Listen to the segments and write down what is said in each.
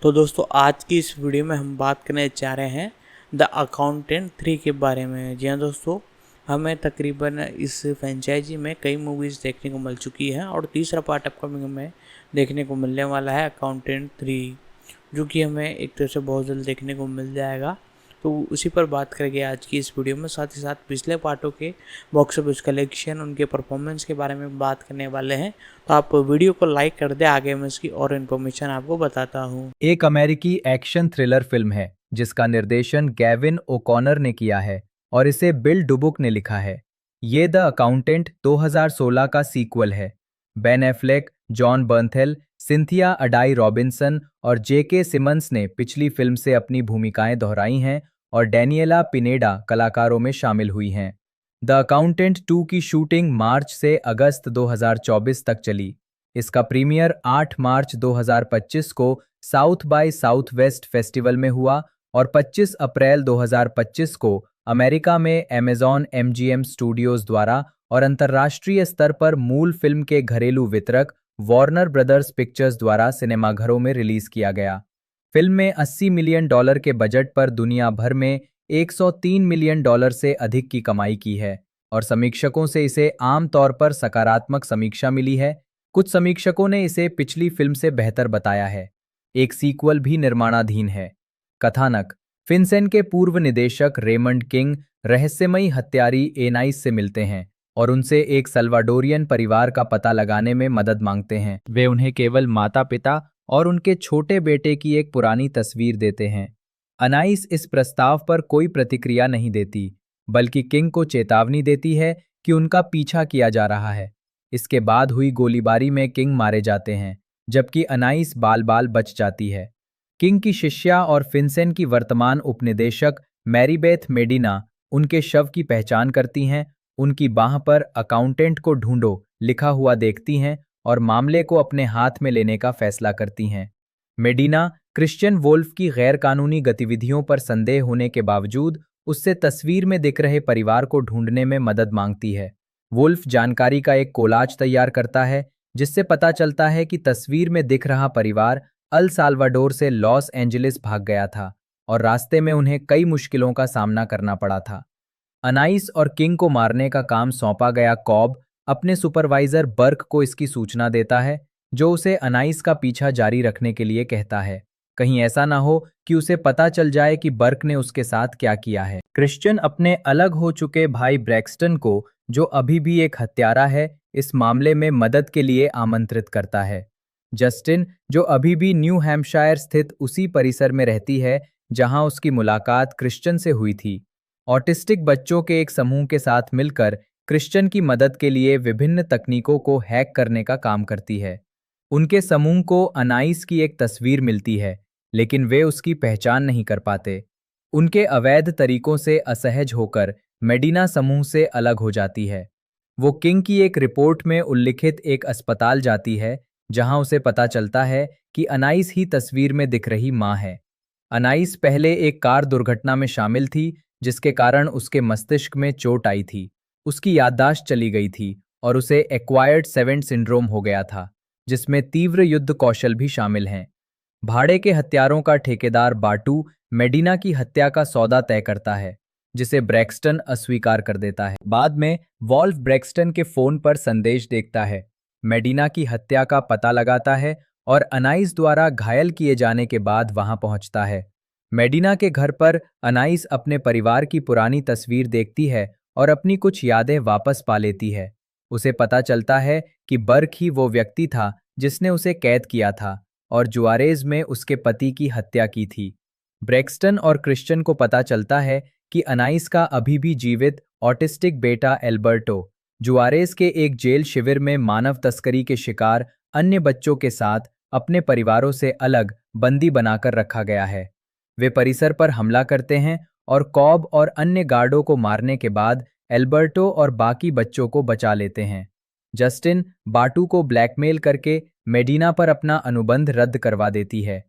तो दोस्तों आज की इस वीडियो में हम बात करने जा रहे हैं द अकाउंटेंट 3 के बारे में। जी हाँ दोस्तों, हमें तकरीबन इस फ्रेंचाइजी में कई मूवीज़ देखने को मिल चुकी है और तीसरा पार्ट अपकमिंग में देखने को मिलने वाला है अकाउंटेंट 3, जो कि हमें एक तरह से बहुत जल्द देखने को मिल जाएगा। तो उसी पर बात करेंगे आज की इस वीडियो में। साथ ही साथ पिछले पार्टों के बॉक्स ऑफिस कलेक्शन, उनके परफॉर्मेंस के बारे में बात करने वाले हैं। तो आप वीडियो को लाइक कर दें, आगे मैं इसकी और इन्फॉर्मेशन आपको बताता हूँ। एक अमेरिकी एक्शन थ्रिलर फिल्म है जिसका निर्देशन गैविन ओकॉनर ने किया है और इसे बिल डुबुक ने लिखा है। ये द अकाउंटेंट 2016 का सीक्वल है। Ben Affleck, Jon Bernthal, Cynthia Addai Robinson और जेके सिमंस ने पिछली फिल्म से अपनी भूमिकाएं दोहराई हैं और डैनियला पिनेडा कलाकारों में शामिल हुई हैं। द अकाउंटेंट 2 की शूटिंग मार्च से अगस्त 2024 तक चली। इसका प्रीमियर 8 मार्च 2025 को South by Southwest festival में हुआ और 25 अप्रैल 2025 को अमेरिका में अमेज़न एमजीएम स्टूडियोज द्वारा और अंतर्राष्ट्रीय स्तर पर मूल फिल्म के घरेलू वितरक वार्नर ब्रदर्स पिक्चर्स द्वारा सिनेमाघरों में रिलीज किया गया। फिल्म में $80 मिलियन के बजट पर दुनिया भर में $103 मिलियन से अधिक की कमाई की है और समीक्षकों से इसे आम तौर पर सकारात्मक समीक्षा मिली है। कुछ समीक्षकों ने इसे पिछली फिल्म से बेहतर बताया है। एक सीक्वल भी निर्माणाधीन है। कथानक: फिनसेन के पूर्व निदेशक रेमंड किंग रहस्यमयी हत्यारी एनाइस से मिलते हैं और उनसे एक सल्वाडोरियन परिवार का पता लगाने में मदद मांगते हैं। वे उन्हें केवल माता पिता और उनके छोटे बेटे की एक पुरानी तस्वीर देते हैं। अनाइस इस प्रस्ताव पर कोई प्रतिक्रिया नहीं देती, बल्कि किंग को चेतावनी देती है कि उनका पीछा किया जा रहा है। इसके बाद हुई गोलीबारी में किंग मारे जाते हैं, जबकि अनाइस बाल बाल बच जाती है। किंग की शिष्या और फिनसेन की वर्तमान उपनिदेशक मैरीबेथ मेडिना उनके शव की पहचान करती हैं, उनकी बाह पर अकाउंटेंट को ढूंढो लिखा हुआ देखती हैं और मामले को अपने हाथ में लेने का फैसला करती हैं। मेडिना क्रिश्चियन वोल्फ की गैरकानूनी गतिविधियों पर संदेह होने के बावजूद उससे तस्वीर में दिख रहे परिवार को ढूंढने में मदद मांगती है। वुल्फ जानकारी का एक कोलाज तैयार करता है जिससे पता चलता है कि तस्वीर में दिख रहा परिवार अल साल्वाडोर से लॉस एंजलिस भाग गया था और रास्ते में उन्हें कई मुश्किलों का सामना करना पड़ा था। अनाइस और किंग को मारने का काम सौंपा गया कॉब अपने सुपरवाइजर बर्क को इसकी सूचना देता है, जो उसे अनाइस का पीछा जारी रखने के लिए कहता है। कहीं ऐसा ना हो कि उसे पता चल जाए कि बर्क ने उसके साथ क्या किया है। क्रिश्चियन अपने अलग हो चुके भाई ब्रैक्सटन को, जो अभी भी एक हत्यारा है, इस मामले में मदद के लिए आमंत्रित करता है। जस्टिन, जो अभी भी न्यू हैम्पशायर स्थित उसी परिसर में रहती है जहां उसकी मुलाकात क्रिश्चियन से हुई थी, ऑटिस्टिक बच्चों के एक समूह के साथ मिलकर क्रिश्चियन की मदद के लिए विभिन्न तकनीकों को हैक करने का काम करती है। उनके समूह को अनाइस की एक तस्वीर मिलती है, लेकिन वे उसकी पहचान नहीं कर पाते। उनके अवैध तरीकों से असहज होकर मेडिना समूह से अलग हो जाती है। वो किंग की एक रिपोर्ट में उल्लिखित एक अस्पताल जाती है, जहां उसे पता चलता है कि अनाइस ही तस्वीर में दिख रही मां है। अनाइस पहले एक कार दुर्घटना में शामिल थी, जिसके कारण उसके मस्तिष्क में चोट आई थी। उसकी याददाश्त चली गई थी और उसे एक्वायर्ड सेवेंट सिंड्रोम हो गया था, जिसमें तीव्र युद्ध कौशल भी शामिल हैं। भाड़े के हत्यारों का ठेकेदार बाटू मेडिना की हत्या का सौदा तय करता है, जिसे ब्रैक्सटन अस्वीकार कर देता है। बाद में वॉल्फ ब्रैक्सटन के फोन पर संदेश देखता है, मेडिना की हत्या का पता लगाता है और अनाइस द्वारा घायल किए जाने के बाद वहां पहुंचता है। मेडिना के घर पर अनाइस अपने परिवार की पुरानी तस्वीर देखती है और अपनी कुछ यादें वापस पा लेती है। उसे पता चलता है कि बर्क ही वो व्यक्ति था जिसने उसे कैद किया था और जुआरेज में उसके पति की हत्या की थी। ब्रैक्सटन और क्रिश्चियन को पता चलता है कि अनाइस का अभी भी जीवित ऑटिस्टिक बेटा एल्बर्टो जुआरेज के एक जेल शिविर में मानव तस्करी के शिकार अन्य बच्चों के साथ अपने परिवारों से अलग बंदी बनाकर रखा गया है। वे परिसर पर हमला करते हैं और कॉब और अन्य गार्डों को मारने के बाद एल्बर्टो और बाकी बच्चों को बचा लेते हैं। जस्टिन बाटू को ब्लैकमेल करके मेडिना पर अपना अनुबंध रद्द करवा देती है।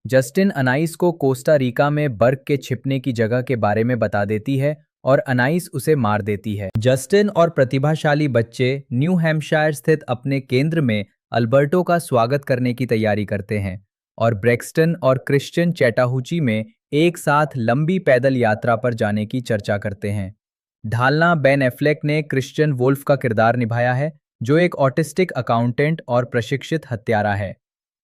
जस्टिन अनाइस को कोस्टा रिका में बर्क के छिपने की जगह के बारे में बता देती है और अनाइस उसे मार देती है। जस्टिन और प्रतिभाशाली बच्चे न्यू हैम्पशायर स्थित अपने केंद्र में अल्बर्टो का स्वागत करने की तैयारी करते हैं। और ब्रेक्सटन और क्रिश्चियन चैटाहूची में एक साथ लंबी पैदल यात्रा पर जाने की चर्चा करते हैं। ढालना बेन एफ्लेक ने क्रिश्चियन वुल्फ का किरदार निभाया है, जो एक ऑटिस्टिक अकाउंटेंट और प्रशिक्षित हत्यारा है।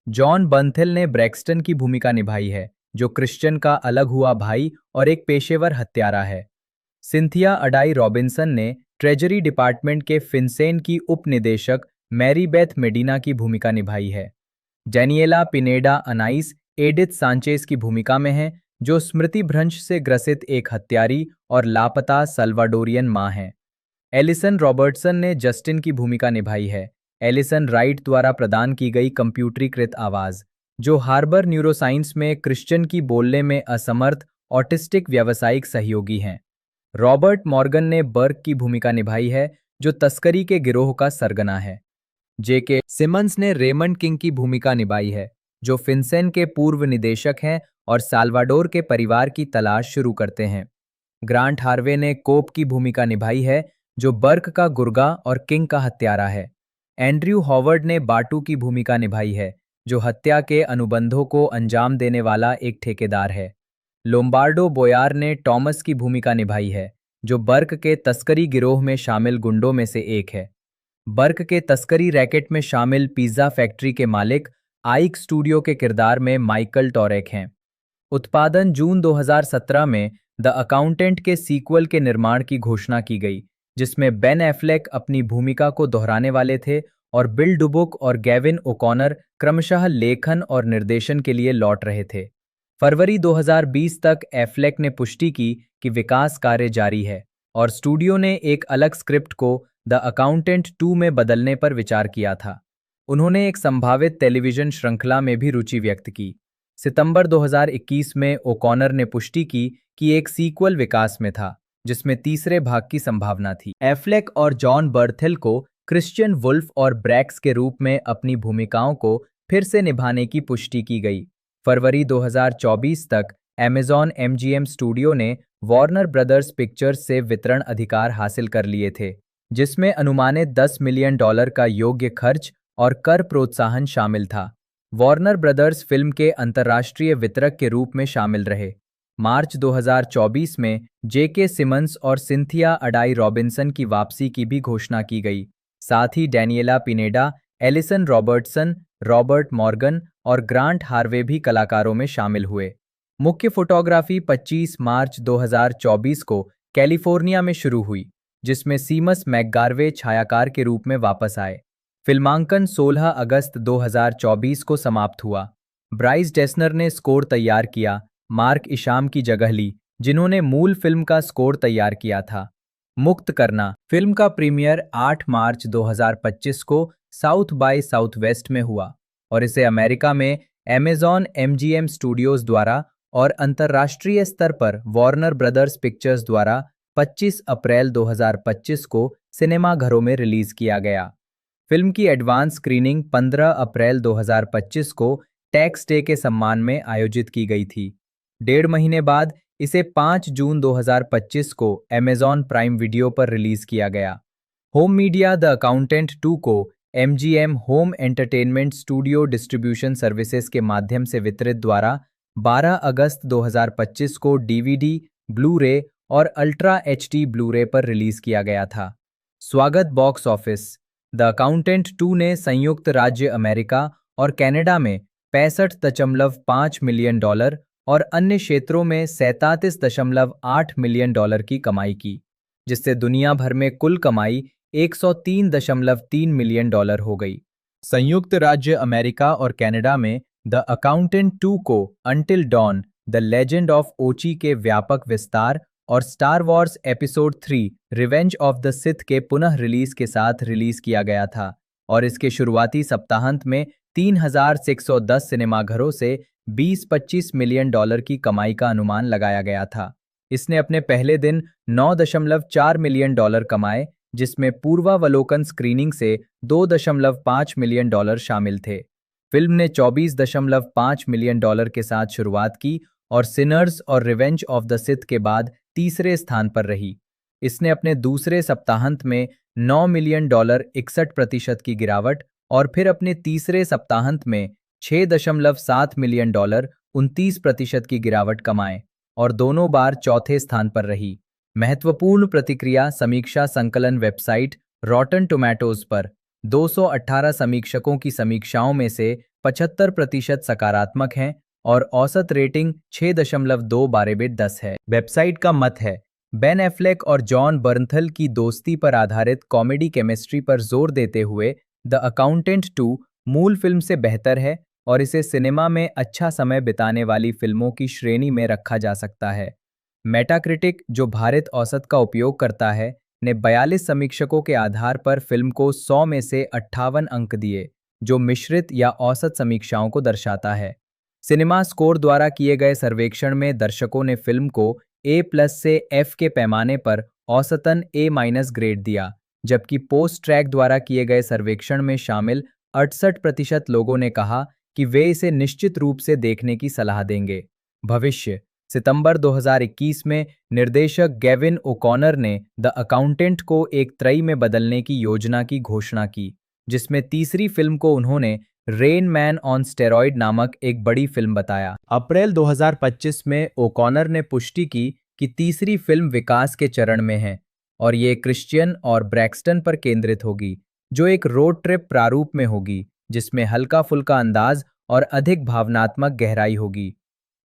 जॉन बर्नथिल ने ब्रेक्सटन की भूमिका निभाई है, जो क्रिश्चियन का अलग हुआ भाई और एक पेशेवर हत्यारा है। सिंथिया अडाई रॉबिन्सन ने ट्रेजरी डिपार्टमेंट के फिनसेन की उप निदेशक मैरी बेथ मेडिना की भूमिका निभाई है। डेनिएला पिनेडा अनाइस एडिथ सांचेज की भूमिका में है, जो स्मृति भ्रंश से ग्रसित एक हत्यारी और लापता सल्वाडोरियन मां है। एलिसन रॉबर्टसन ने जस्टिन की भूमिका निभाई है। एलिसन राइट द्वारा प्रदान की गई कंप्यूटरीकृत आवाज, जो हार्बर न्यूरोसाइंस में क्रिश्चियन की बोलने में असमर्थ ऑटिस्टिक व्यावसायिक सहयोगी हैं। रॉबर्ट मॉर्गन ने बर्क की भूमिका निभाई है, जो तस्करी के गिरोह का सरगना है। जेके सिमंस ने रेमंड किंग की भूमिका निभाई है, जो फिनसेन के पूर्व निदेशक हैं और साल्वाडोर के परिवार की तलाश शुरू करते हैं। ग्रांट हार्वे ने कोप की भूमिका निभाई है, जो बर्क का गुर्गा और किंग का हत्यारा है। एंड्रयू हॉवर्ड ने बाटू की भूमिका निभाई है, जो हत्या के अनुबंधों को अंजाम देने वाला एक ठेकेदार है। लोम्बार्डो बोयार ने टॉमस की भूमिका निभाई है, जो बर्क के तस्करी गिरोह में शामिल गुंडों में से एक है। बर्क के तस्करी रैकेट में शामिल पिज्जा फैक्ट्री के मालिक आइक स्टूडियो के किरदार में माइकल टॉरेक हैं। उत्पादन जून 2017 में द अकाउंटेंट के सीक्वल के निर्माण की घोषणा की गई, जिसमें बेन एफ्लेक अपनी भूमिका को दोहराने वाले थे और बिल डुबुक और गैविन ओकॉनर क्रमशः लेखन और निर्देशन के लिए लौट रहे थे। फरवरी 2020 तक एफ्लेक ने पुष्टि की कि विकास कार्य जारी है और स्टूडियो ने एक अलग स्क्रिप्ट को द अकाउंटेंट 2 में बदलने पर विचार किया था। उन्होंने एक संभावित टेलीविजन श्रृंखला में भी रुचि व्यक्त की। सितंबर 2021 में ओकॉनर ने पुष्टि की कि एक सीक्वल विकास में था, जिसमें तीसरे भाग की संभावना थी। एफ्लेक और जॉन बर्थिल को क्रिश्चियन वुल्फ और ब्रैक्स के रूप में अपनी भूमिकाओं को फिर से निभाने की पुष्टि की गई। फरवरी 2024 तक अमेज़न MGM स्टूडियो ने वार्नर ब्रदर्स पिक्चर्स से वितरण अधिकार हासिल कर लिए थे, जिसमें अनुमानित $10 मिलियन का योग्य खर्च और कर प्रोत्साहन शामिल था। वार्नर ब्रदर्स फिल्म के अंतर्राष्ट्रीय वितरक के रूप में शामिल रहे। मार्च 2024 में जेके सिमंस और सिंथिया अडाई रॉबिन्सन की वापसी की भी घोषणा की गई। साथ ही Daniela Pineda, Alison Robertson, Robert Morgan और ग्रांट हार्वे भी कलाकारों में शामिल हुए। मुख्य फोटोग्राफी 25 मार्च 2024 को कैलिफोर्निया में शुरू हुई, जिसमें सीमस मैकगार्वे छायाकार के रूप में वापस आए। फिल्मांकन 16 अगस्त 2024 को समाप्त हुआ। ब्राइस डेसनर ने स्कोर तैयार किया, मार्क इशाम की जगह ली, जिन्होंने मूल फिल्म का स्कोर तैयार किया था। मुक्त करना फिल्म का प्रीमियर 8 मार्च 2025 को साउथ बाय साउथवेस्ट में हुआ और इसे अमेरिका में अमेज़न MGM स्टूडियोज द्वारा और अंतर्राष्ट्रीय स्तर पर वार्नर ब्रदर्स पिक्चर्स द्वारा 25 अप्रैल 2025 को सिनेमाघरों में रिलीज किया गया। फिल्म की एडवांस स्क्रीनिंग 15 अप्रैल 2025 को टैक्स डे के सम्मान में आयोजित की गई थी। 1.5 महीने बाद इसे 5 जून 2025 को अमेज़न प्राइम वीडियो पर रिलीज किया गया। होम मीडिया द अकाउंटेंट 2 को MGM home entertainment studio distribution services के माध्यम से वितरित द्वारा 12 अगस्त 2025 को DVD, ब्लू-रे और अल्ट्रा HD ब्लू-रे पर रिलीज किया गया था। स्वागत बॉक्स ऑफिस द अकाउंटेंट 2 ने संयुक्त राज्य अमेरिका और कनाडा में $65.5 मिलियन और अन्य क्षेत्रों में $37.8 मिलियन की कमाई की, जिससे दुनिया भर में कुल कमाई $103.3 मिलियन हो गई। संयुक्त राज्य अमेरिका और कनाडा में द अकाउंटेंट 2 को Until Dawn The Legend of Ochi के व्यापक विस्तार और Star Wars Episode 3 Revenge of the Sith के पुनः रिलीज के साथ रिलीज किया गया था और इसके शुरुआती सप्ताहांत में 3610 सिनेमाघरों से $20-25 मिलियन की कमाई का अनुमान लगाया गया था। इसने अपने पहले दिन $9.4 मिलियन कमाए, जिसमें पूर्वावलोकन स्क्रीनिंग से $2.5 मिलियन शामिल थे। फिल्म ने $24.5 मिलियन के साथ शुरुआत की और सिनर्स और रिवेंज ऑफ द सिथ के बाद तीसरे स्थान पर रही। इसने अपने दूसरे सप्ताहांत में $9 मिलियन 61% की गिरावट और फिर अपने तीसरे सप्ताहांत में $6.7 मिलियन 29% की गिरावट कमाए और दोनों बार चौथे स्थान पर रही। महत्वपूर्ण प्रतिक्रिया समीक्षा संकलन वेबसाइट रॉटन टोमेटोज पर 218 समीक्षकों की समीक्षाओं में से 75% सकारात्मक हैं और औसत रेटिंग 6.2/10 है। वेबसाइट का मत है, बेन एफ्लेक और जॉन बर्नथल की दोस्ती पर आधारित कॉमेडी केमिस्ट्री पर जोर देते हुए द अकाउंटेंट 2 मूल फिल्म से बेहतर है और इसे सिनेमा में अच्छा समय बिताने वाली फिल्मों की श्रेणी में रखा जा सकता है। मेटाक्रिटिक, जो भारित औसत का उपयोग करता है, ने 42 समीक्षकों के आधार पर फिल्म को 100 में से 58 अंक दिए, जो मिश्रित या औसत समीक्षाओं को दर्शाता है। सिनेमा स्कोर द्वारा किए गए सर्वेक्षण में दर्शकों ने फिल्म को A+ से F के पैमाने पर औसतन A- ग्रेड दिया, जबकि पोस्ट ट्रैक द्वारा किए गए सर्वेक्षण में शामिल 68% लोगों ने कहा कि वे इसे निश्चित रूप से देखने की सलाह देंगे। भविष्य: सितंबर 2021 में निर्देशक गेविन ओकॉनर ने द अकाउंटेंट को एक त्रयी में बदलने की योजना की घोषणा की, जिसमें तीसरी फिल्म को उन्होंने रेन मैन ऑन स्टेरॉइड नामक एक बड़ी फिल्म बताया। अप्रैल 2025 में ओकॉनर ने पुष्टि की कि तीसरी फिल्म विकास के चरण में है और ये क्रिश्चियन और ब्रैक्सटन पर केंद्रित होगी, जो एक रोड ट्रिप प्रारूप में होगी जिसमें हल्का फुल्का अंदाज और अधिक भावनात्मक गहराई होगी।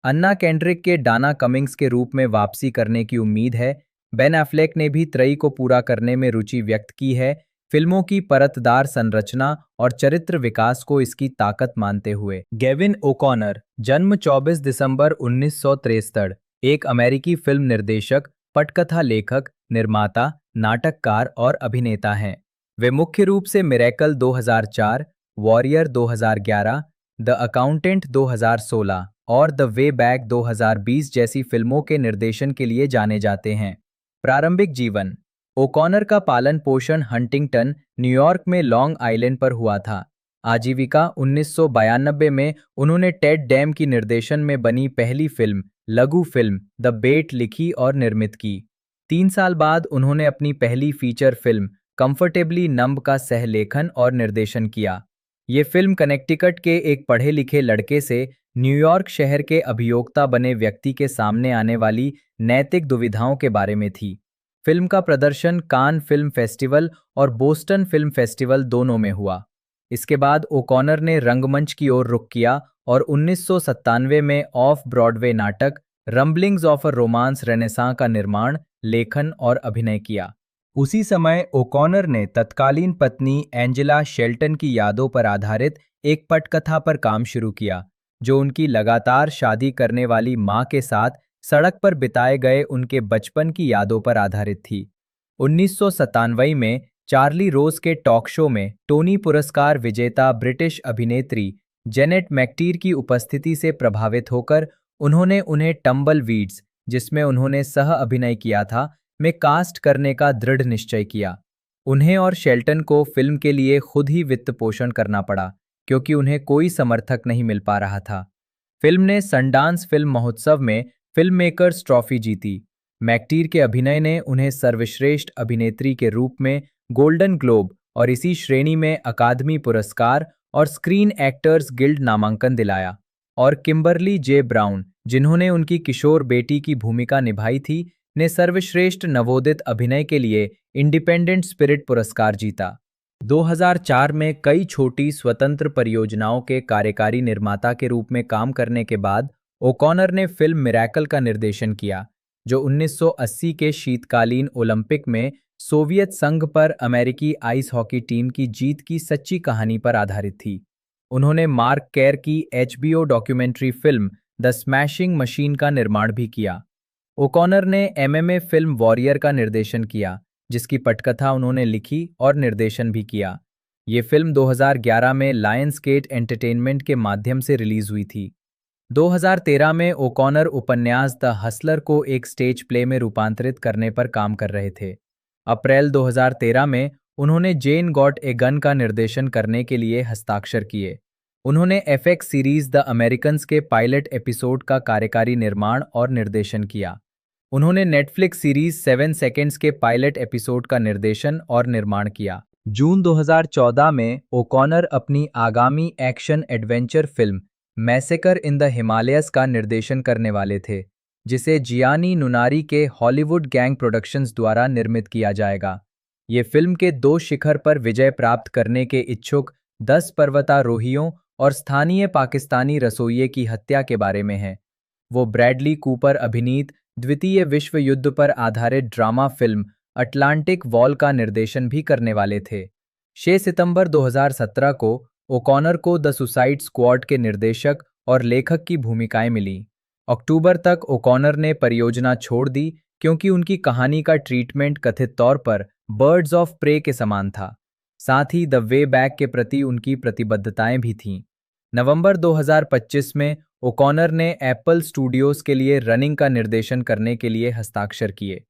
अन्ना केंड्रिक के डाना कमिंग्स के रूप में वापसी करने की उम्मीद है। बेन एफ्लेक ने भी त्रयी को पूरा करने में रुचि व्यक्त की है, फिल्मों की परतदार संरचना और चरित्र विकास को इसकी ताकत मानते हुए। गेविन ओकॉनर, जन्म 24 दिसंबर 1963, एक अमेरिकी फिल्म निर्देशक, पटकथा लेखक, निर्माता, नाटककार और अभिनेता हैं। वे मुख्य रूप से मिरेकल 2004, वॉरियर 2011, द अकाउंटेंट 2016 और द वे बैक 2020 जैसी फिल्मों के निर्देशन के लिए जाने जाते हैं। प्रारंभिक जीवन: ओकॉनर का पालन पोषण हंटिंगटन, न्यूयॉर्क में लॉन्ग आइलैंड पर हुआ था। आजीविका: 1992 में उन्होंने टेड डैम की निर्देशन में बनी पहली फिल्म लघु फिल्म द बेट लिखी और निर्मित की। 3 साल बाद उन्होंने अपनी पहली फीचर फिल्म कंफर्टेबली नंब का सह-लेखन और निर्देशन किया। ये फिल्म कनेक्टिकट के एक पढ़े लिखे लड़के से न्यूयॉर्क शहर के अभियोक्ता बने व्यक्ति के सामने आने वाली नैतिक दुविधाओं के बारे में थी। फिल्म का प्रदर्शन कान फिल्म फेस्टिवल और बोस्टन फिल्म फेस्टिवल दोनों में हुआ। इसके बाद ओकॉनर ने रंगमंच की ओर रुख किया और 1997 में ऑफ ब्रॉडवे नाटक रम्बलिंग्स ऑफ अ रोमांस रेनेसां का निर्माण, लेखन और अभिनय किया। उसी समय ओकॉनर ने तत्कालीन पत्नी एंजेला शेल्टन की यादों पर आधारित एक पटकथा पर काम शुरू किया, जो उनकी लगातार शादी करने वाली मां के साथ सड़क पर बिताए गए उनके बचपन की यादों पर आधारित थी। 1997 में चार्ली रोज के टॉक शो में टोनी पुरस्कार विजेता ब्रिटिश अभिनेत्री जेनेट मैकटीर की उपस्थिति से प्रभावित होकर उन्होंने उन्हें टम्बलवीड्स, जिसमें उन्होंने सह अभिनय किया था, में कास्ट करने का दृढ़ निश्चय किया। उन्हें और शेल्टन को फिल्म के लिए खुद ही वित्त पोषण करना पड़ा, क्योंकि उन्हें कोई समर्थक नहीं मिल पा रहा था। फिल्म ने सनडांस फिल्म महोत्सव में फिल्म मेकर्स ट्रॉफी जीती। मैकटीर के अभिनय ने उन्हें सर्वश्रेष्ठ अभिनेत्री के रूप में गोल्डन ग्लोब और इसी श्रेणी में अकादमी पुरस्कार और स्क्रीन एक्टर्स गिल्ड नामांकन दिलाया। और किम्बरली जे ब्राउन, जिन्होंने उनकी किशोर बेटी की भूमिका निभाई थी, ने सर्वश्रेष्ठ नवोदित अभिनय के लिए इंडिपेंडेंट स्पिरिट पुरस्कार जीता। 2004 में कई छोटी स्वतंत्र परियोजनाओं के कार्यकारी निर्माता के रूप में काम करने के बाद ओकॉनर ने फिल्म मिरेकल का निर्देशन किया, जो 1980 के शीतकालीन ओलंपिक में सोवियत संघ पर अमेरिकी आइस हॉकी टीम की जीत की सच्ची कहानी पर आधारित थी। उन्होंने मार्क केर की HBO documentary film the smashing machine का निर्माण भी किया। ओकॉनर ने MMA फिल्म वॉरियर का निर्देशन किया, जिसकी पटकथा उन्होंने लिखी और निर्देशन भी किया। ये फिल्म 2011 में लायंसगेट एंटरटेनमेंट के माध्यम से रिलीज हुई थी। 2013 में ओकॉनर उपन्यास द हसलर को एक स्टेज प्ले में रूपांतरित करने पर काम कर रहे थे। अप्रैल 2013 में उन्होंने जेन गॉट ए गन का निर्देशन करने के लिए हस्ताक्षर किए। उन्होंने FX सीरीज द अमेरिकन्स के पायलट एपिसोड का कार्यकारी निर्माण और निर्देशन किया। उन्होंने नेटफ्लिक्स सीरीज 7 सेकंड्स के पायलट एपिसोड का निर्देशन और निर्माण किया। जून 2014 में ओकॉनर अपनी आगामी action adventure film massacre in the Himalayas का निर्देशन करने वाले थे, जिसे जियानी नुनारी के हॉलीवुड गैंग प्रोडक्शंस द्वारा निर्मित किया जाएगा। ये फिल्म के 2 शिखर पर विजय प्राप्त करने के इच्छुक 10 पर्वतारोहियों और स्थानीय पाकिस्तानी रसोइये की हत्या के बारे में है। वो ब्रैडली कूपर अभिनीत द्वितीय विश्व युद्ध पर आधारित ड्रामा फिल्म अटलांटिक वॉल का निर्देशन भी करने वाले थे। 6 सितंबर 2017 को ओकॉनर को द सुसाइड स्क्वाड के निर्देशक और लेखक की भूमिकाएं मिली। अक्टूबर तक ओकॉनर ने परियोजना छोड़ दी क्योंकि उनकी कहानी का ट्रीटमेंट कथित तौर पर बर्ड्स ऑफ प्रे के समान था। साथ ही द वे बैक के प्रति उनकी प्रतिबद्धताएं भी थीं। नवंबर 2025 में ओकॉनर ने एप्पल स्टूडियोज के लिए रनिंग का निर्देशन करने के लिए हस्ताक्षर किए।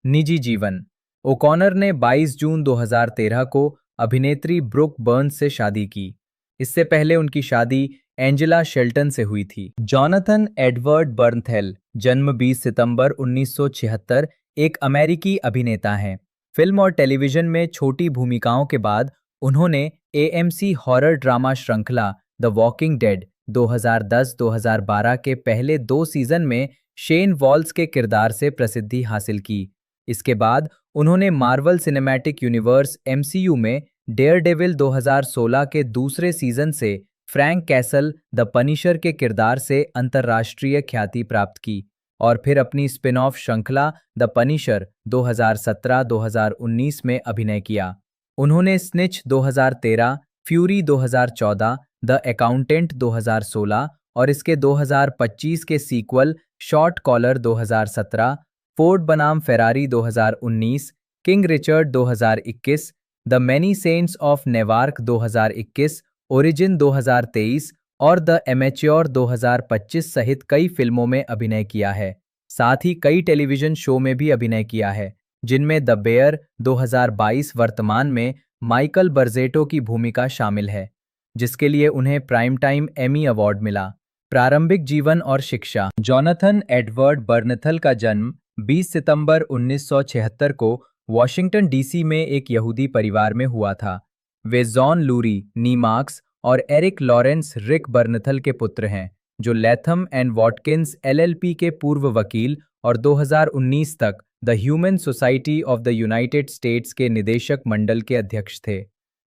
निजी जीवन। ओकॉनर ने 22 जून 2013 को अभिनेत्री ब्रुक बर्न्स से शादी की। इससे पहले उनकी शादी एंजेला शेल्टन से हुई थी। जॉनथन एडवर्ड बर्नथेल, जन्म 20 सितंबर 1976, एक अमेरिकी अभिनेता हैं। फिल्म और टेलीविजन में छोटी भूमिकाओं के बाद उन्होंने एएमसी हॉरर ड्रामा श्रृंखला द वॉकिंग डेड 2010-2012 के पहले 2 सीजन में शेन वॉल्स के किरदार से प्रसिद्धि हासिल की। इसके बाद उन्होंने मार्वल सिनेमैटिक यूनिवर्स एमसीयू में डेयरडेविल 2016 के दूसरे सीजन से फ्रैंक कैसल द पनिशर के किरदार से अंतर्राष्ट्रीय ख्याति प्राप्त की और फिर अपनी स्पिन ऑफ श्रृंखला द पनिशर 2017-2019 में अभिनय किया। उन्होंने स्निच 2013, फ्यूरी 2014, द अकाउंटेंट 2016 और इसके 2025 के सीक्वल शॉर्ट कॉलर 2017, फोर्ड बनाम Ferrari 2019, King Richard 2021, The Many Saints of Newark 2021, Origin 2023 और द एमेच्योर 2025 सहित कई फिल्मों में अभिनय किया है। साथ ही कई टेलीविजन शो में भी अभिनय किया है, जिनमें द बेयर 2022 वर्तमान में माइकल बर्जेटो की भूमिका शामिल है, जिसके लिए उन्हें प्राइम टाइम एमी अवार्ड मिला। प्रारंभिक जीवन और शिक्षा। जॉनथन एडवर्ड बर्नथल का जन्म 20 सितंबर 1976 को वॉशिंगटन डीसी में एक यहूदी परिवार में हुआ था। वे जॉन लूरी नीमार्क्स और एरिक लॉरेंस रिक बर्नथल के पुत्र हैं, जो लैथम एंड वॉटकिंस एलएलपी के पूर्व वकील और 2019 तक the human society of the United states के निदेशक मंडल के अध्यक्ष थे।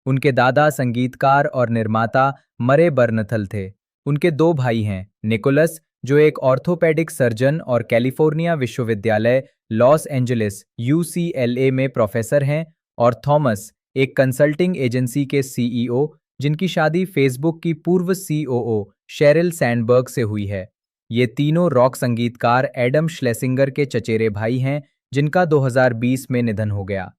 उनके दादा संगीतकार और निर्माता मरे बर्नथल थे। उनके 2 भाई हैं, निकोलस, जो एक ऑर्थोपेडिक सर्जन और कैलिफोर्निया विश्वविद्यालय लॉस एंजलिस यूसीएलए में प्रोफेसर हैं, और थॉमस, एक कंसल्टिंग एजेंसी के सीईओ, जिनकी शादी फेसबुक की पूर्व सीओओ शेरिल सैंडबर्ग से हुई है। ये तीनों रॉक संगीतकार एडम श्लेसिंगर के चचेरे भाई हैं, जिनका 2020 में निधन हो गया।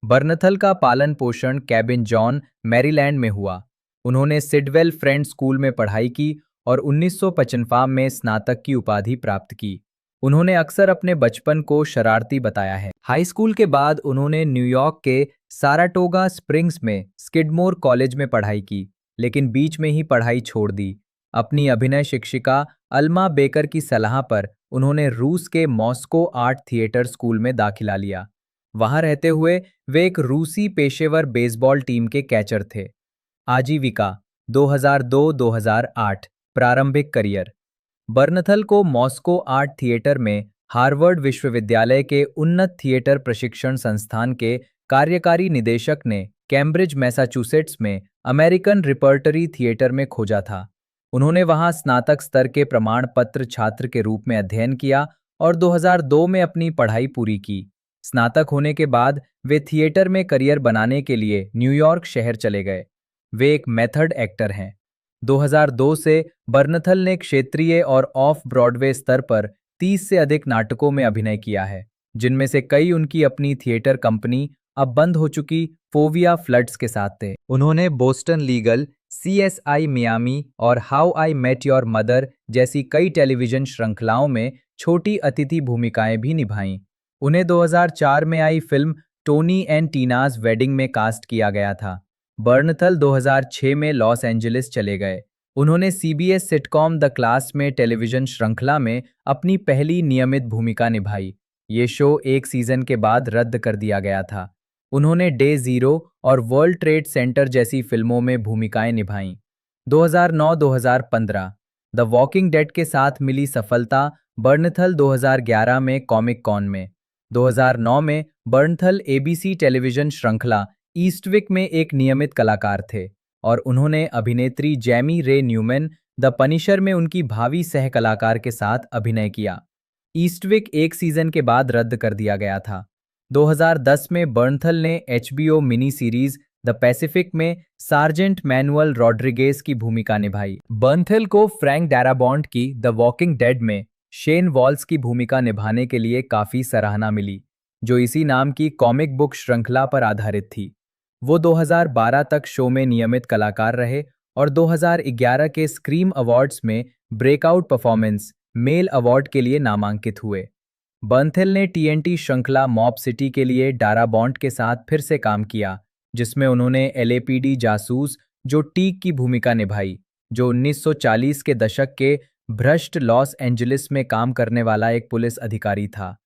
बर्नथल का पालन पोषण कैबिन जॉन, मैरीलैंड में हुआ। उन्होंने सिडवेल फ्रेंड स्कूल में पढ़ाई की और 1955 में स्नातक की उपाधि प्राप्त की। उन्होंने अक्सर अपने बचपन को शरारती बताया है। हाई स्कूल के बाद उन्होंने न्यूयॉर्क के साराटोगा स्प्रिंग्स में स्किडमोर कॉलेज में पढ़ाई की, लेकिन बीच में ही पढ़ाई छोड़ दी। अपनी अभिनय शिक्षिका अल्मा बेकर की सलाह पर उन्होंने रूस के मॉस्को आर्ट थिएटर स्कूल में दाखिला लिया। वहां रहते हुए वे एक रूसी पेशेवर बेसबॉल टीम के कैचर थे। आजीविका 2002-2008। प्रारंभिक करियर। बर्नथल को मॉस्को आर्ट थिएटर में हार्वर्ड विश्वविद्यालय के उन्नत थिएटर प्रशिक्षण संस्थान के कार्यकारी निदेशक ने कैम्ब्रिज मैसाचुसेट्स में अमेरिकन रिपर्टरी थिएटर में खोजा था। उन्होंने वहां स्नातक स्तर के प्रमाण पत्र छात्र के रूप में अध्ययन किया और 2002 में अपनी पढ़ाई पूरी की। स्नातक होने के बाद वे थिएटर में करियर बनाने के लिए न्यूयॉर्क शहर चले गए। वे एक मेथड एक्टर हैं। 2002 से बर्नथल ने क्षेत्रीय और ऑफ ब्रॉडवे स्तर पर 30 से अधिक नाटकों में अभिनय किया है, जिनमें से कई उनकी अपनी थिएटर कंपनी, अब बंद हो चुकी फोविया फ्लड्स के साथ थे। उन्होंने बोस्टन लीगल, CSI मियामी और How I Met Your Mother जैसी कई टेलीविजन श्रृंखलाओं में छोटी अतिथि भूमिकाएं भी निभाईं। उन्हें 2004 में आई film Tony and Tina's wedding में कास्ट किया गया था। बर्नथल 2006 में लॉस एंजलिस चले गए। उन्होंने CBS सिटकॉम द क्लास में टेलीविजन श्रृंखला में अपनी पहली नियमित भूमिका निभाई। ये शो एक सीजन के बाद रद्द कर दिया गया था। उन्होंने डे ज़ीरो और वर्ल्ड ट्रेड सेंटर जैसी फिल्मों में भूमिकाएं निभाईं। 2009-2015 द वॉकिंग डेड के साथ मिली सफलता बर्नथल 2011 में कॉमिक कॉन में। 2009 में बर्नथल एबीसी टेलीविजन श्रृंखला ईस्टविक में एक नियमित कलाकार थे और उन्होंने अभिनेत्री जैमी रे न्यूमैन द पनिशर में उनकी भावी सह कलाकार के साथ अभिनय किया। ईस्टविक एक सीजन के बाद रद्द कर दिया गया था। 2010 में बर्नथल ने HBO mini series the Pacific में सार्जेंट मैनुअल रॉड्रिगेज की भूमिका निभाई। बर्नथल को फ्रैंक डैराबॉन्ट की द वॉकिंग डेड में शेन वॉल्स की भूमिका निभाने के लिए काफी सराहना मिली, जो इसी नाम की कॉमिक बुक श्रृंखला पर आधारित थी। वो 2012 तक शो में नियमित कलाकार रहे और 2011 के स्क्रीम अवार्ड्स में ब्रेकआउट परफॉर्मेंस मेल अवार्ड के लिए नामांकित हुए। बर्नथल ने टीएनटी श्रृंखला मॉब सिटी के लिए डाराबॉन्ट के साथ फिर से काम किया, जिसमें उन्होंने एलएपीडी जासूस जो टीक की भूमिका निभाई, जो 1940 के दशक के भ्रष्ट लॉस एंजलिस में काम करने वाला एक पुलिस अधिकारी था।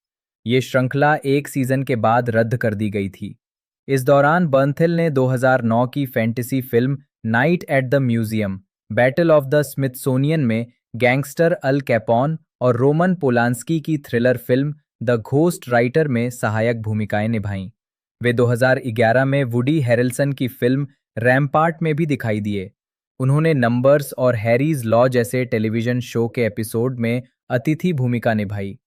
ये श्रृंखला एक सीजन के बाद रद्द कर दी गई थी। इस दौरान बर्नथल ने 2009 की fantasy film night at the museum battle of the Smithsonian में गैंगस्टर अल कैपोन और रोमन पोलांस्की की thriller film the ghost writer में सहायक भूमिकाएं निभाईं। वे 2011 में वुडी हैरेल्सन की फिल्म रैम्पार्ट में भी दिखाई दिए। उन्होंने नंबर्स और हैरीज लॉ जैसे टेलीविजन शो के एपिसोड में अतिथि भूमिका निभाई।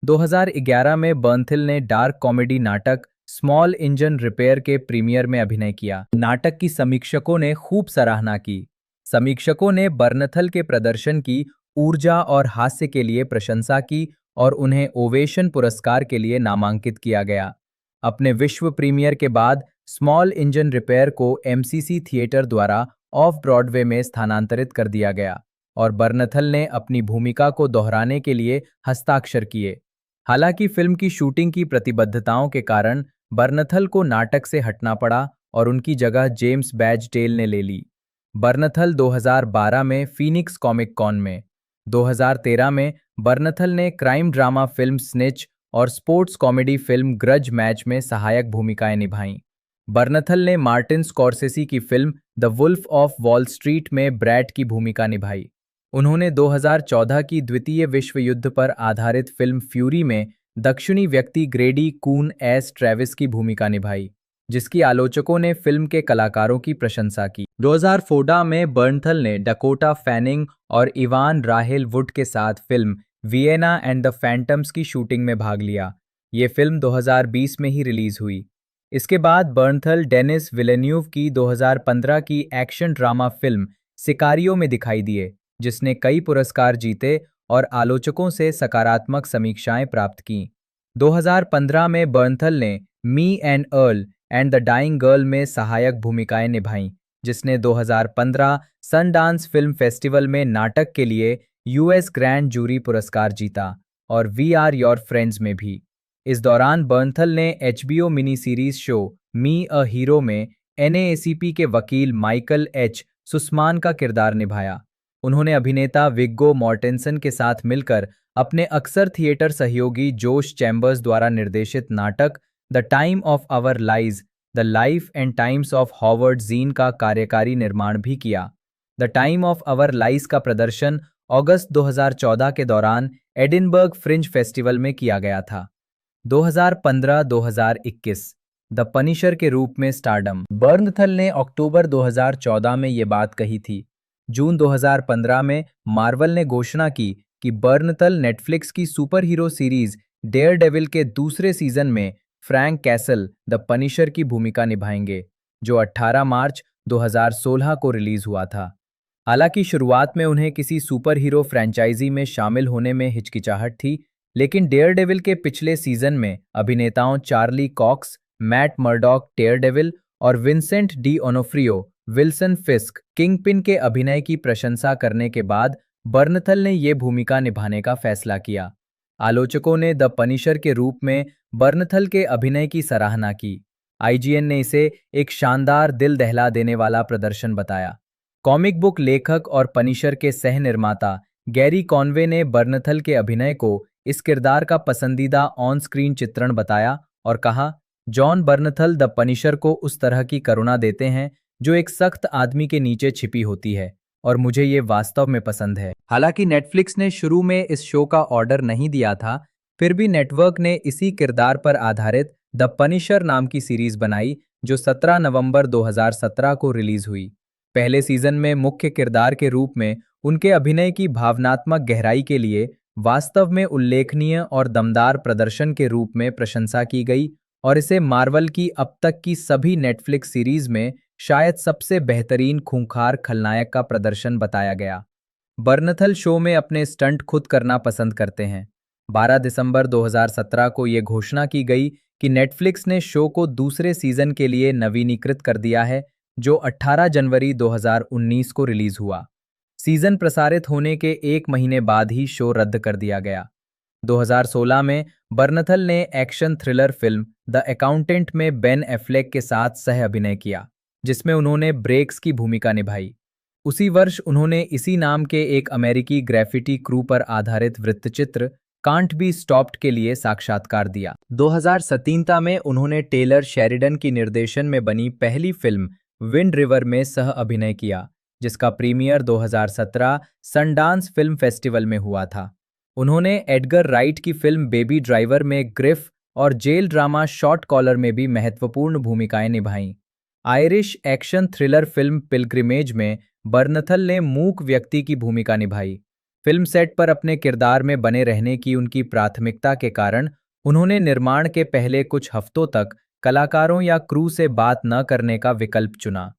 2011 में बर्नथल ने डार्क कॉमेडी नाटक स्मॉल इंजन रिपेयर के प्रीमियर में अभिनय किया। नाटक की समीक्षकों ने खूब सराहना की। समीक्षकों ने बर्नथल के प्रदर्शन की ऊर्जा और हास्य के लिए प्रशंसा की और उन्हें ओवेशन पुरस्कार के लिए नामांकित किया गया। अपने विश्व प्रीमियर के बाद स्मॉल इंजन रिपेयर को एमसीसी थिएटर द्वारा ऑफ ब्रॉडवे में स्थानांतरित कर दिया गया और बर्नथल ने अपनी भूमिका को दोहराने के लिए हस्ताक्षर किए। हालांकि फिल्म की शूटिंग की प्रतिबद्धताओं के कारण बर्नथल को नाटक से हटना पड़ा और उनकी जगह जेम्स बैजडेल ने ले ली। बर्नथल 2012 में फीनिक्स कॉमिक कॉन में, 2013 में बर्नथल ने क्राइम ड्रामा फिल्म स्निच और sports comedy film Grudge Match में सहायक भूमिकाएं निभाईं। बर्नथल ने मार्टिन स्कॉर्सेसी की film The Wolf of Wall Street में ब्रैट की भूमिका निभाई। उन्होंने 2014 की द्वितीय विश्व युद्ध पर आधारित फिल्म फ्यूरी में दक्षिणी व्यक्ति ग्रेडी कून एस ट्रेविस की भूमिका निभाई, जिसकी आलोचकों ने फिल्म के कलाकारों की प्रशंसा की। 2014 में बर्नथल ने डकोटा फैनिंग और इवान राहेल वुड के साथ film Vienna and the phantoms की शूटिंग में भाग लिया। ये फिल्म 2020 में ही रिलीज हुई। इसके बाद बर्नथल डेनिस विलेन्यूव की 2015 की एक्शन ड्रामा फिल्म सिकारियो में दिखाई दिए, जिसने कई पुरस्कार जीते और आलोचकों से सकारात्मक समीक्षाएं प्राप्त की। 2015 में बर्नथल ने Me and Earl and the Dying Girl में सहायक भूमिकाएं निभाईं, जिसने 2015 सनडांस फिल्म फेस्टिवल में नाटक के लिए यूएस ग्रैंड जूरी पुरस्कार जीता और वी आर योर फ्रेंड्स में भी। इस दौरान बर्नथल ने HBO mini series show me a hero में एनएएसीपी के वकील माइकल एच सुस्मान का किरदार निभाया। उन्होंने अभिनेता विग्गो मॉर्टेंसन के साथ मिलकर अपने अक्सर थिएटर सहयोगी जोश चैम्बर्स द्वारा निर्देशित नाटक The Time of Our Lives The Life and Times of Howard Zinn का कार्यकारी निर्माण भी किया। The Time of Our Lives का प्रदर्शन अगस्त 2014 के दौरान एडिनबर्ग फ्रिंज फेस्टिवल में किया गया था। 2015-2021 द पनिशर के रूप में स्टारडम। बर्नथल ने अक्टूबर 2014 में ये बात कही थी। जून 2015 में मार्वल ने घोषणा की कि बर्नथल नेटफ्लिक्स की सुपर हीरो सीरीज डेयरडेविल के दूसरे सीजन में फ्रैंक कैसल द पनिशर की भूमिका निभाएंगे, जो 18 मार्च 2016 को रिलीज हुआ था। हालांकि शुरुआत में उन्हें किसी सुपर हीरो फ्रेंचाइजी में शामिल होने में हिचकिचाहट थी, लेकिन डेयरडेविल के पिछले सीजन में अभिनेताओं Charlie Cox, Matt Murdock Daredevil और Vincent D'Onofrio Wilson Fisk Kingpin के अभिनय की प्रशंसा करने के बाद बर्नथल ने ये भूमिका निभाने का फैसला किया। आलोचकों ने द पनिशर के रूप में बर्नथल के अभिनय की सराहना की। आईजीएन ने इसे एक शानदार दिल दहला देने वाला प्रदर्शन बताया। कॉमिक बुक लेखक और पनिशर के सह निर्माता गैरी कॉनवे ने बर्नथल के अभिनय को इस किरदार का पसंदीदा ऑन स्क्रीन चित्रण बताया और कहा, जॉन बर्नथल द पनिशर को उस तरह की करुणा देते हैं जो एक सख्त आदमी के नीचे छिपी होती है, और मुझे ये वास्तव में पसंद है। हालांकि नेटफ्लिक्स ने शुरू में इस शो का ऑर्डर नहीं दिया था, फिर भी नेटवर्क ने इसी किरदार पर आधारित द पनिशर नाम की सीरीज बनाई जो 17 नवंबर 2017 को रिलीज हुई। पहले सीजन में मुख्य किरदार के रूप में उनके अभिनय की भावनात्मक गहराई के लिए वास्तव में उल्लेखनीय और दमदार प्रदर्शन के रूप में प्रशंसा की गई, और इसे मार्वल की अब तक की सभी नेटफ्लिक्स सीरीज में शायद सबसे बेहतरीन खूंखार खलनायक का प्रदर्शन बताया गया। बर्नथल शो में अपने स्टंट खुद करना पसंद करते हैं। 12 दिसंबर 2017 को ये घोषणा की गई कि नेटफ्लिक्स ने शो को दूसरे सीजन के लिए नवीनीकृत कर दिया है, जो 18 जनवरी 2019 को रिलीज हुआ। सीजन प्रसारित होने के एक महीने बाद ही शो रद्द कर दिया गया। 2016 में बर्नथल ने action thriller film the accountant में बेन एफ्लेक के साथ सह अभिनय किया, जिसमें उन्होंने ब्रेक्स की भूमिका निभाई। उसी वर्ष उन्होंने इसी नाम के एक अमेरिकी ग्राफिटी क्रू पर आधारित वृत्तचित्र कांट बी स्टॉप्ड के लिए साक्षात्कार दिया। 2017 में उन्होंने टेलर शेरिडन की निर्देशन में बनी पहली फिल्म विंड रिवर में सह अभिनय किया, जिसका प्रीमियर 2017 सनडांस फिल्म फेस्टिवल में हुआ था। उन्होंने एडगर राइट की फिल्म बेबी ड्राइवर में ग्रिफ और जेल ड्रामा शॉर्ट कॉलर में भी महत्वपूर्ण भूमिकाएं निभाईं। Irish action thriller film Pilgrimage में बर्नथल ने मूक व्यक्ति की भूमिका निभाई। फिल्म सेट पर अपने किरदार में बने रहने की उनकी प्राथमिकता के कारण उन्होंने निर्माण के पहले कुछ हफ्तों तक कलाकारों या क्रू से बात न करने का विकल्प चुना।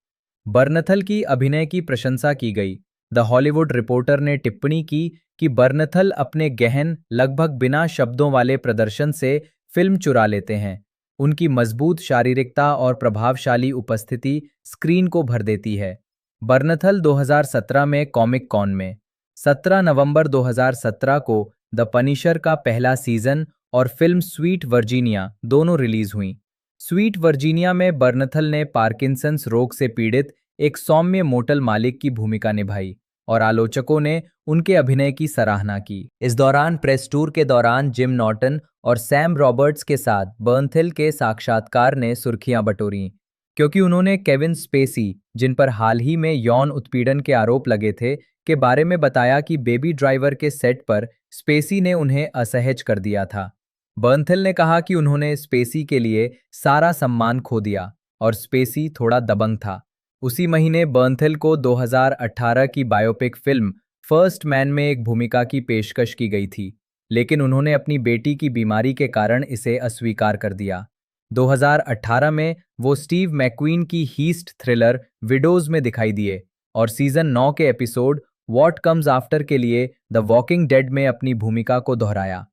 बर्नथल की अभिनय की प्रशंसा की गई। द हॉलीवुड रिपोर्टर ने टिप्पणी की कि बर्नथल अपने गहन, लगभग बिना शब्दों वाले प्रदर्शन से फिल्म चुरा लेते हैं। उनकी मजबूत शारीरिकता और प्रभावशाली उपस्थिति स्क्रीन को भर देती है। बर्नथल 2017 में कॉमिक कॉन में 17 नवंबर 2017 को द पनिशर का पहला सीजन और फिल्म स्वीट वर्जीनिया दोनों रिलीज हुईं। स्वीट वर्जीनिया में बर्नथल ने पार्किंसंस रोग से पीड़ित एक सौम्य मोटल मालिक की भूमिका निभाई, और आलोचकों ने उनके अभिनय की सराहना की। इस दौरान प्रेस टूर के दौरान जिम नॉर्टन और सैम रॉबर्ट्स के साथ बर्नथल के साक्षात्कार ने सुर्खियां बटोरीं, क्योंकि उन्होंने केविन स्पेसी, जिन पर हाल ही में यौन उत्पीड़न के आरोप लगे थे, के बारे में बताया कि बेबी ड्राइवर के सेट पर स्पेसी ने उन्हें असहज कर दिया था। बर्नथल ने कहा कि उन्होंने स्पेसी के लिए सारा सम्मान खो दिया और स्पेसी थोड़ा दबंग था। उसी महीने बर्नथल को 2018 की बायोपिक फिल्म फर्स्ट मैन में एक भूमिका की पेशकश की गई थी, लेकिन उन्होंने अपनी बेटी की बीमारी के कारण इसे अस्वीकार कर दिया। 2018 में वो स्टीव मैक्वीन की हीस्ट थ्रिलर विडोज में दिखाई दिए और सीजन 9 के एपिसोड व्हाट कम्स आफ्टर के लिए द वॉकिंग डेड में अपनी भूमिका को दोहराया।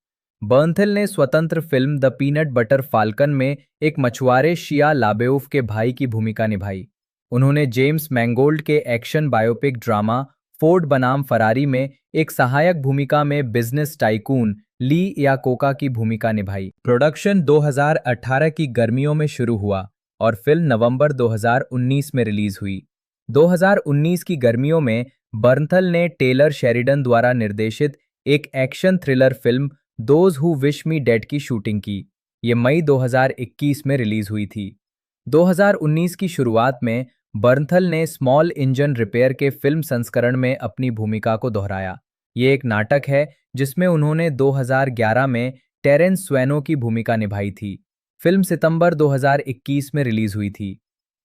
बर्नथल ने स्वतंत्र film the peanut butter falcon में एक मछुआरे शिया लाबेउफ के भाई की भूमिका निभाई। उन्होंने जेम्स मैंगोल्ड के एक्शन बायोपिक ड्रामा फोर्ड बनाम फरारी में एक सहायक भूमिका में बिजनेस टाइकून ली याकोका की भूमिका निभाई। प्रोडक्शन 2018 की गर्मियों में शुरू हुआ और फिल्म नवंबर 2019 में रिलीज हुई। 2019 की गर्मियों में बर्नथल ने टेलर शेरिडन द्वारा निर्देशित एक action thriller film those who wish me dead की शूटिंग की। ये मई 2021 में रिलीज हुई थी। 2019 की शुरुआत में बर्नथल ने स्मॉल इंजन रिपेयर के फिल्म संस्करण में अपनी भूमिका को दोहराया। ये एक नाटक है जिसमें उन्होंने 2011 में टेरेंस स्वैनो की भूमिका निभाई थी। फिल्म सितंबर 2021 में रिलीज हुई थी।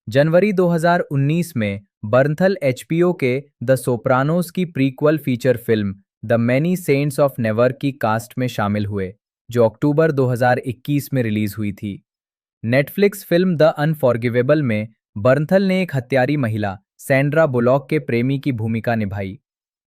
जनवरी 2019 में बर्नथल एचबीओ के द सोप्रानोस की prequel feature film The Many Saints of Newark की कास्ट में शामिल हुए, जो अक्टूबर 2021 में रिलीज हुई थी। नेटफ्लिक्स फिल्म द अनफॉरगिवेबल में बर्नथल ने एक हत्यारी महिला सैंड्रा बुलॉक के प्रेमी की भूमिका निभाई।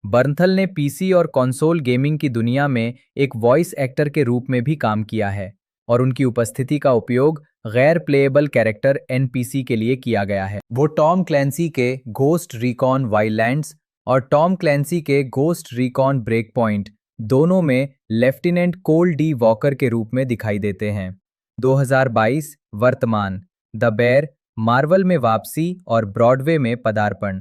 बर्नथल ने पीसी और कंसोल गेमिंग की दुनिया में एक वॉइस एक्टर के रूप में भी काम किया है, और उनकी उपस्थिति का उपयोग गैर प्लेएबल कैरेक्टर एनपीसी के लिए किया गया है। वो टॉम क्लैंसी के घोस्ट रिकॉन वाइल्डलैंड्स और टॉम क्लैंसी के घोस्ट रिकॉन ब्रेक पॉइंट दोनों में लेफ्टिनेंट कोल डी वॉकर के रूप में दिखाई देते हैं। 2022 वर्तमान द बेर, मार्वल में वापसी और ब्रॉडवे में पदार्पण।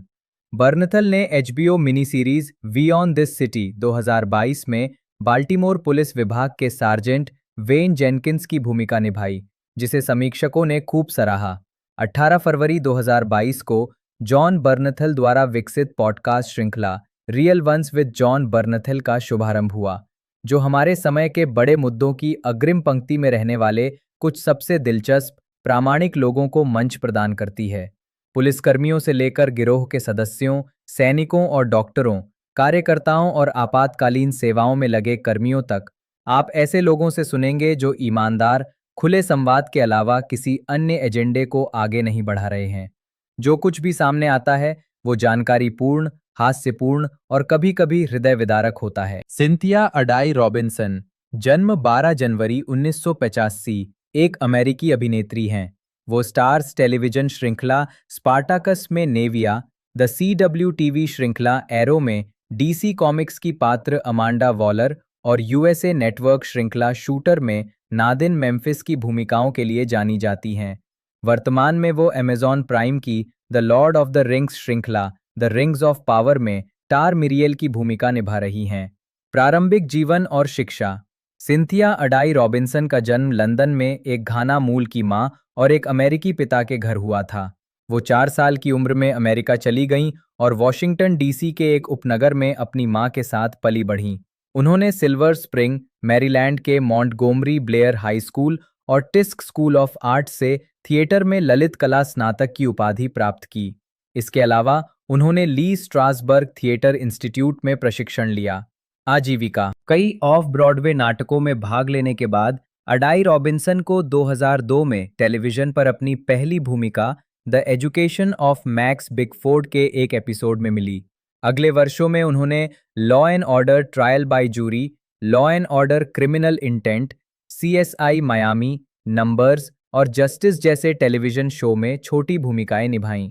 बर्नथल ने HBO miniseries We Own This City 2022 में बाल्टीमोर पुलिस विभाग के सार्जेंट वेन जेनकिंस की भूमिका निभाई, जिसे समीक्षकों ने खूब सराहा। 18 फरवरी 2022 को जॉन बर्नथल द्वारा विकसित पॉडकास्ट श्रृंखला रियल वंस विद जॉन बर्नथल का शुभारंभ हुआ, जो हमारे समय के बड़े मुद्दों की अग्रिम पंक्ति में रहने वाले कुछ सबसे दिलचस्प, प्रामाणिक लोगों को मंच प्रदान करती है। पुलिसकर्मियों से लेकर गिरोह के सदस्यों, सैनिकों और डॉक्टरों, कार्यकर्ताओं और आपातकालीन सेवाओं में लगे कर्मियों तक, आप ऐसे लोगों से सुनेंगे जो ईमानदार, खुले संवाद के अलावा किसी अन्य एजेंडे को आगे नहीं बढ़ा रहे हैं। जो कुछ भी सामने आता है वो जानकारीपूर्ण, हास्यपूर्ण और कभी-कभी हृदय विदारक होता है। सिंथिया अडाई रॉबिन्सन, जन्म 12 जनवरी 1985, एक अमेरिकी अभिनेत्री हैं। वो स्टार्स टेलीविजन श्रृंखला स्पार्टाकस में नेविया, द CW टीवी श्रृंखला एरो में DC कॉमिक्स की पात्र अमांडा वॉलर और USA नेटवर्क श्रृंखला शूटर में नादिन मेम्फिस की भूमिकाओं के लिए जानी जाती हैं। वर्तमान में वो अमेज़न प्राइम की the Lord of the rings श्रृंखला द रिंग्स ऑफ पावर में टार मिरियल की भूमिका निभा रही हैं। प्रारंभिक जीवन और शिक्षा। सिंथिया अडाई रॉबिन्सन का जन्म लंदन में एक घाना मूल की मां और एक अमेरिकी पिता के घर हुआ था। वो 4 साल की उम्र में अमेरिका चली गईं और वॉशिंगटन DC के एक उपनगर में अपनी मां के साथ पली बढ़ीं। उन्होंने सिल्वर स्प्रिंग, मैरीलैंड के मॉन्टगोमरी ब्लेयर हाई स्कूल और टिस्क स्कूल ऑफ आर्ट से थिएटर में ललित कला स्नातक की उपाधि प्राप्त की। इसके अलावा उन्होंने ली स्ट्रासबर्ग थिएटर इंस्टीट्यूट में प्रशिक्षण लिया। आजीविका। कई ऑफ ब्रॉडवे नाटकों में भाग लेने के बाद अडाई रॉबिन्सन को 2002 में टेलीविजन पर अपनी पहली भूमिका The Education of Max Bickford के एक एपिसोड में मिली। अगले वर्षों में उन्होंने Law and Order Trial by Jury, Law and Order Criminal Intent, CSI Miami, Numbers और जस्टिस जैसे टेलीविजन शो में छोटी भूमिकाएं निभाईं।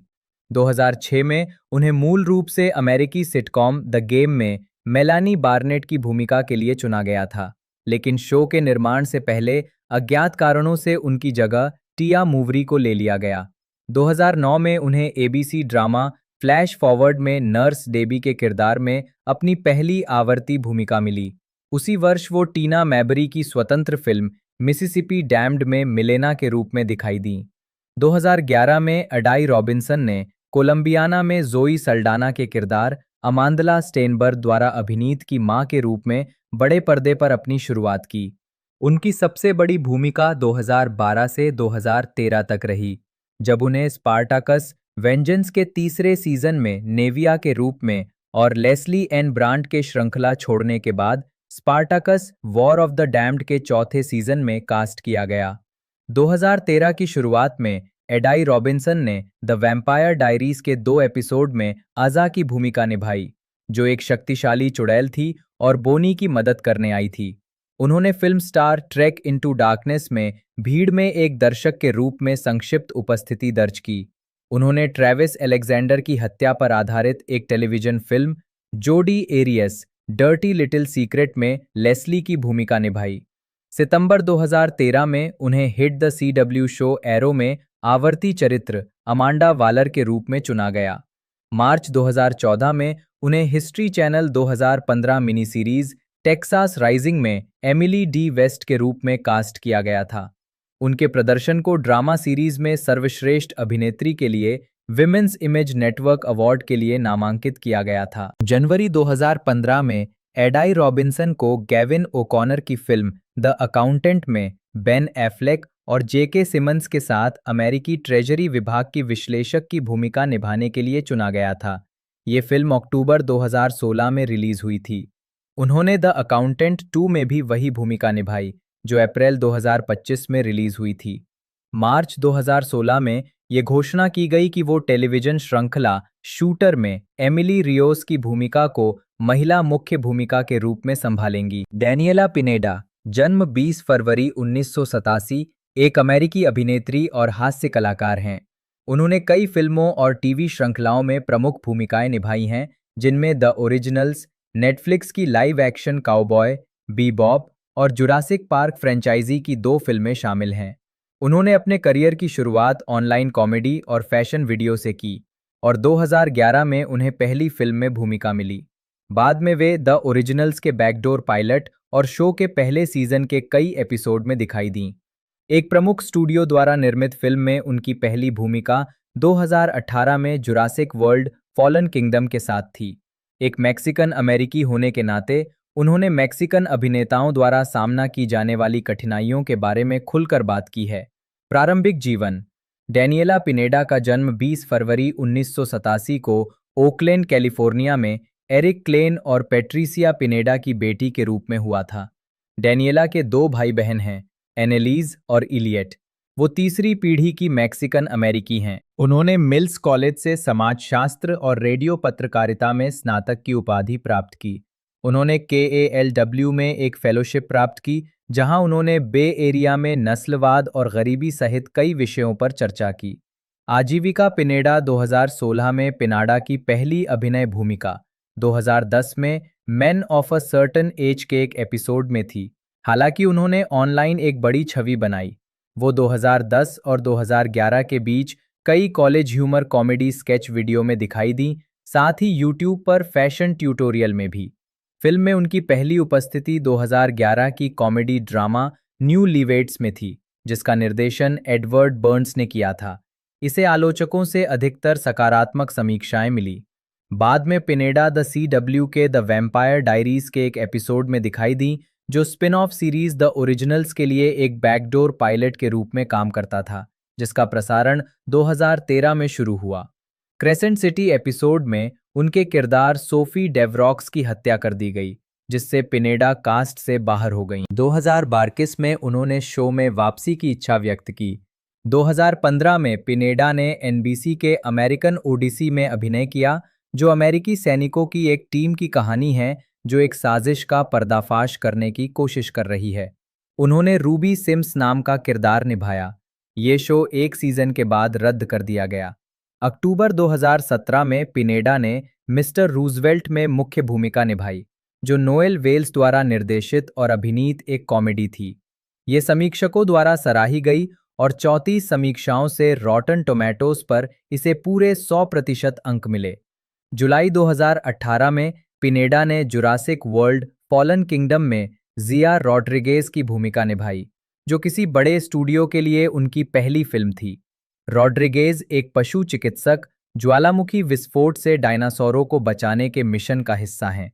2006 में उन्हें मूल रूप से अमेरिकी सिटकॉम द गेम में मेलानी बार्नेट की भूमिका के लिए चुना गया था, लेकिन शो के निर्माण से पहले अज्ञात कारणों से उनकी जगह टिया मूवरी को ले लिया गया। 2009 में उन्हें ABC ड्रामा फ्लैश फॉरवर्ड में नर्स डेबी के किरदार में अपनी पहली आवर्ती भूमिका मिली। उसी वर्ष वो टीना मैबरी की स्वतंत्र फिल्म मिसिसिपी डैम्ड में मिलेना के रूप में दिखाई दी। 2011 में अडाई रॉबिन्सन ने कोलंबियाना में जोई सल्डाना के किरदार अमांदला स्टेनबर्ग द्वारा अभिनीत की मां के रूप में बड़े पर्दे पर अपनी शुरुआत की। उनकी सबसे बड़ी भूमिका 2012 से 2013 तक रही, जब उन्हें स्पार्टाकस वेंजेंस के तीसरे सीजन में नेविया के रूप में और लेस्ली एन ब्रांड के श्रृंखला छोड़ने के बाद Spartacus War of the Damned के चौथे सीजन में कास्ट किया गया। 2013 की शुरुआत में एडाई रॉबिन्सन ने द वैम्पायर डायरीज के 2 एपिसोड में आज़ा की भूमिका निभाई, जो एक शक्तिशाली चुड़ैल थी और बोनी की मदद करने आई थी। उन्होंने film Star Trek into darkness में भीड़ में एक दर्शक के रूप में संक्षिप्त उपस्थिति दर्ज की। उन्होंने ट्रेविस अलेक्जेंडर की हत्या पर आधारित एक टेलीविजन फिल्म जोडी एरियस डर्टी लिटिल सीक्रेट में लेस्ली की भूमिका निभाई। सितंबर 2013 में उन्हें hit the CW show arrow में आवर्ती चरित्र अमांडा वालर के रूप में चुना गया। मार्च 2014 में उन्हें history channel 2015 mini series Texas rising में एमिली डी वेस्ट के रूप में कास्ट किया गया था। उनके प्रदर्शन को ड्रामा सीरीज में सर्वश्रेष्ठ अभिनेत्री के लिए विमेंस इमेज नेटवर्क अवार्ड के लिए नामांकित किया गया था। जनवरी 2015 में एडाई रॉबिन्सन को गैविन ओकॉनर की फिल्म द अकाउंटेंट में बेन एफ्लेक और JK सिमंस के साथ अमेरिकी ट्रेजरी विभाग की विश्लेषक की भूमिका निभाने के लिए चुना गया था। ये फिल्म अक्टूबर 2016 में रिलीज हुई थी। उन्होंने द अकाउंटेंट 2 में भी वही भूमिका निभाई, जो अप्रैल 2025 में रिलीज हुई थी। मार्च 2016 में ये घोषणा की गई कि वो टेलीविजन श्रृंखला शूटर में एमिली रियोस की भूमिका को महिला मुख्य भूमिका के रूप में संभालेंगी। डैनियला पिनेडा, जन्म 20 फरवरी 1987, एक अमेरिकी अभिनेत्री और हास्य कलाकार हैं। उन्होंने कई फिल्मों और टीवी श्रृंखलाओं में प्रमुख भूमिकाएं निभाई हैं, जिनमें द ओरिजिनल्स, नेटफ्लिक्स की लाइव एक्शन काउबॉय, बीबॉप और जुरासिक पार्क फ्रेंचाइजी की 2 फिल्में शामिल हैं। उन्होंने अपने करियर की शुरुआत ऑनलाइन कॉमेडी और फैशन वीडियो से की और 2011 में उन्हें पहली फिल्म में भूमिका मिली। बाद में वे द ओरिजिनल्स के बैकडोर पायलट और शो के पहले सीजन के कई एपिसोड में दिखाई दीं। एक प्रमुख स्टूडियो द्वारा निर्मित फिल्म में उनकी पहली भूमिका 2018 में जुरासिक वर्ल्ड फॉलन किंगडम के साथ थी। एक मैक्सिकन अमेरिकी होने के नाते उन्होंने मैक्सिकन अभिनेताओं द्वारा सामना की जाने वाली कठिनाइयों के बारे में खुलकर बात की है। प्रारंभिक जीवन। डैनियला पिनेडा का जन्म 20 फरवरी 1987 को ओकलैंड, कैलिफोर्निया में एरिक क्लेन और पेट्रिसिया पिनेडा की बेटी के रूप में हुआ था। डैनियला के दो भाई बहन हैं, एनेलीज और इलियट। वो तीसरी पीढ़ी की मैक्सिकन अमेरिकी हैं। उन्होंने मिल्स कॉलेज से समाजशास्त्र और रेडियो पत्रकारिता में स्नातक की उपाधि प्राप्त की। उन्होंने KALW में एक फेलोशिप प्राप्त की, जहां उन्होंने बे एरिया में नस्लवाद और गरीबी सहित कई विषयों पर चर्चा की। आजीविका पिनेडा 2016 में पिनाडा की पहली अभिनय भूमिका 2010 में main of a certain age के एक एपिसोड में थी। हालांकि उन्होंने ऑनलाइन एक बड़ी छवि बनाई। वो 2010 और 2011 के बीच कई college humour comedy sketch video में दिखाई दी, साथ ही यूट्यूब पर फैशन ट्यूटोरियल में भी। फिल्म में उनकी पहली उपस्थिति 2011 की कॉमेडी ड्रामा न्यू लीवेट्स में थी, जिसका निर्देशन एडवर्ड बर्न्स ने किया था। इसे आलोचकों से अधिकतर सकारात्मक समीक्षाएं मिली। बाद में पिनेडा द CW के द वैम्पायर डायरीज के एक एपिसोड में दिखाई दी, जो spin off series the originals के लिए एक बैकडोर पायलट के रूप में काम करता था, जिसका प्रसारण 2013 में शुरू हुआ। क्रेसेंट सिटी एपिसोड में उनके किरदार सोफी डेवरॉक्स की हत्या कर दी गई, जिससे पिनेडा कास्ट से बाहर हो गईं। 2022 में उन्होंने शो में वापसी की इच्छा व्यक्त की। 2015 में पिनेडा ने NBC के अमेरिकन ओडिसी में अभिनय किया, जो अमेरिकी सैनिकों की एक टीम की कहानी है जो एक साजिश का पर्दाफाश करने की कोशिश कर रही है। उन्होंने रूबी सिम्स नाम का किरदार निभाया। ये शो एक सीजन के बाद रद्द कर दिया गया। अक्टूबर 2017 में पिनेडा ने मिस्टर रूजवेल्ट में मुख्य भूमिका निभाई, जो नोएल वेल्स द्वारा निर्देशित और अभिनीत एक कॉमेडी थी। ये समीक्षकों द्वारा सराही गई और 34 समीक्षाओं से रॉटन टोमेटोज पर इसे पूरे 100% अंक मिले। जुलाई 2018 में पिनेडा ने जुरासिक वर्ल्ड फॉलन किंगडम में जिया रॉड्रिगेज की भूमिका निभाई, जो किसी बड़े स्टूडियो के लिए उनकी पहली फिल्म थी। रॉड्रिगेज एक पशु चिकित्सक ज्वालामुखी विस्फोट से डायनासोरों को बचाने के मिशन का हिस्सा हैं।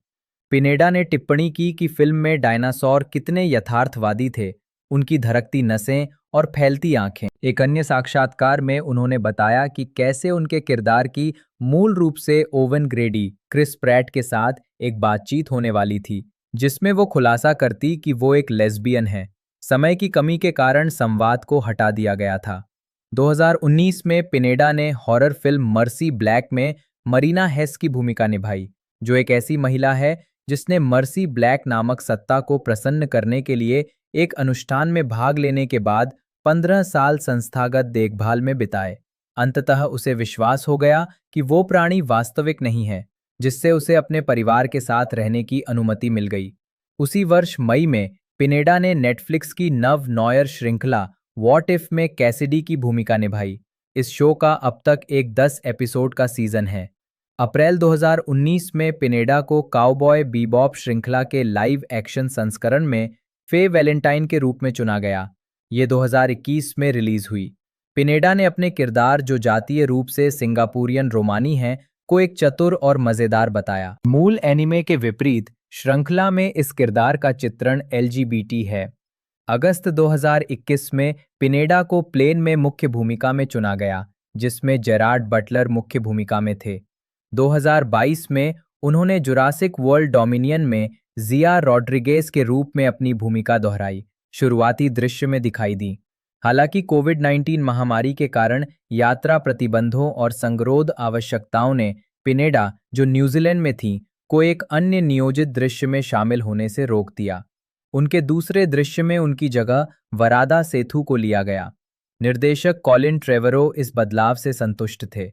पिनेडा ने टिप्पणी की कि फिल्म में डायनासोर कितने यथार्थवादी थे, उनकी धड़कती नसें और फैलती आंखें। एक अन्य साक्षात्कार में उन्होंने बताया कि कैसे उनके किरदार की मूल रूप से ओवन ग्रेडी, क्रिस प्रैट के साथ एक बातचीत होने वाली थी, जिसमें वो खुलासा करती कि वो एक लेस्बियन है। समय की कमी के कारण संवाद को हटा दिया गया था। 2019 में पिनेडा ने हॉरर फिल्म मर्सी ब्लैक में मरीना हेस की भूमिका निभाई, जो एक ऐसी महिला है जिसने मर्सी ब्लैक नामक सत्ता को प्रसन्न करने के लिए एक अनुष्ठान में भाग लेने के बाद 15 साल संस्थागत देखभाल में बिताए। अंततः उसे विश्वास हो गया कि वो प्राणी वास्तविक नहीं है, जिससे उसे अपने परिवार के साथ रहने की अनुमति मिल गई। उसी वर्ष मई में पिनेडा ने नेटफ्लिक्स की नव नॉयर श्रृंखला व्हाट इफ में कैसिडी की भूमिका निभाई। इस शो का अब तक एक 10 एपिसोड का सीजन है। अप्रैल 2019 में पिनेडा को काउबॉय बीबॉप श्रृंखला के लाइव एक्शन संस्करण में फे वैलेंटाइन के रूप में चुना गया। ये 2021 में रिलीज हुई। पिनेडा ने अपने किरदार, जो जातीय रूप से सिंगापुरियन रोमानी हैं, को एक चतुर और मजेदार बताया। मूल एनिमे के विपरीत श्रृंखला में इस किरदार का चित्रण LGBT है। अगस्त 2021 में पिनेडा को प्लेन में मुख्य भूमिका में चुना गया, जिसमें जेरार्ड बटलर मुख्य भूमिका में थे। 2022 में उन्होंने जुरासिक वर्ल्ड डोमिनियन में जिया रॉड्रिगेज के रूप में अपनी भूमिका दोहराई, शुरुआती दृश्य में दिखाई दी। हालांकि कोविड-19 महामारी के कारण यात्रा प्रतिबंधों और संगरोध आवश्यकताओं ने पिनेडा, जो न्यूजीलैंड में थीं, को एक अन्य नियोजित दृश्य में शामिल होने से रोक दिया। उनके दूसरे दृश्य में उनकी जगह वरादा सेथु को लिया गया। निर्देशक कॉलिन ट्रेवरो इस बदलाव से संतुष्ट थे।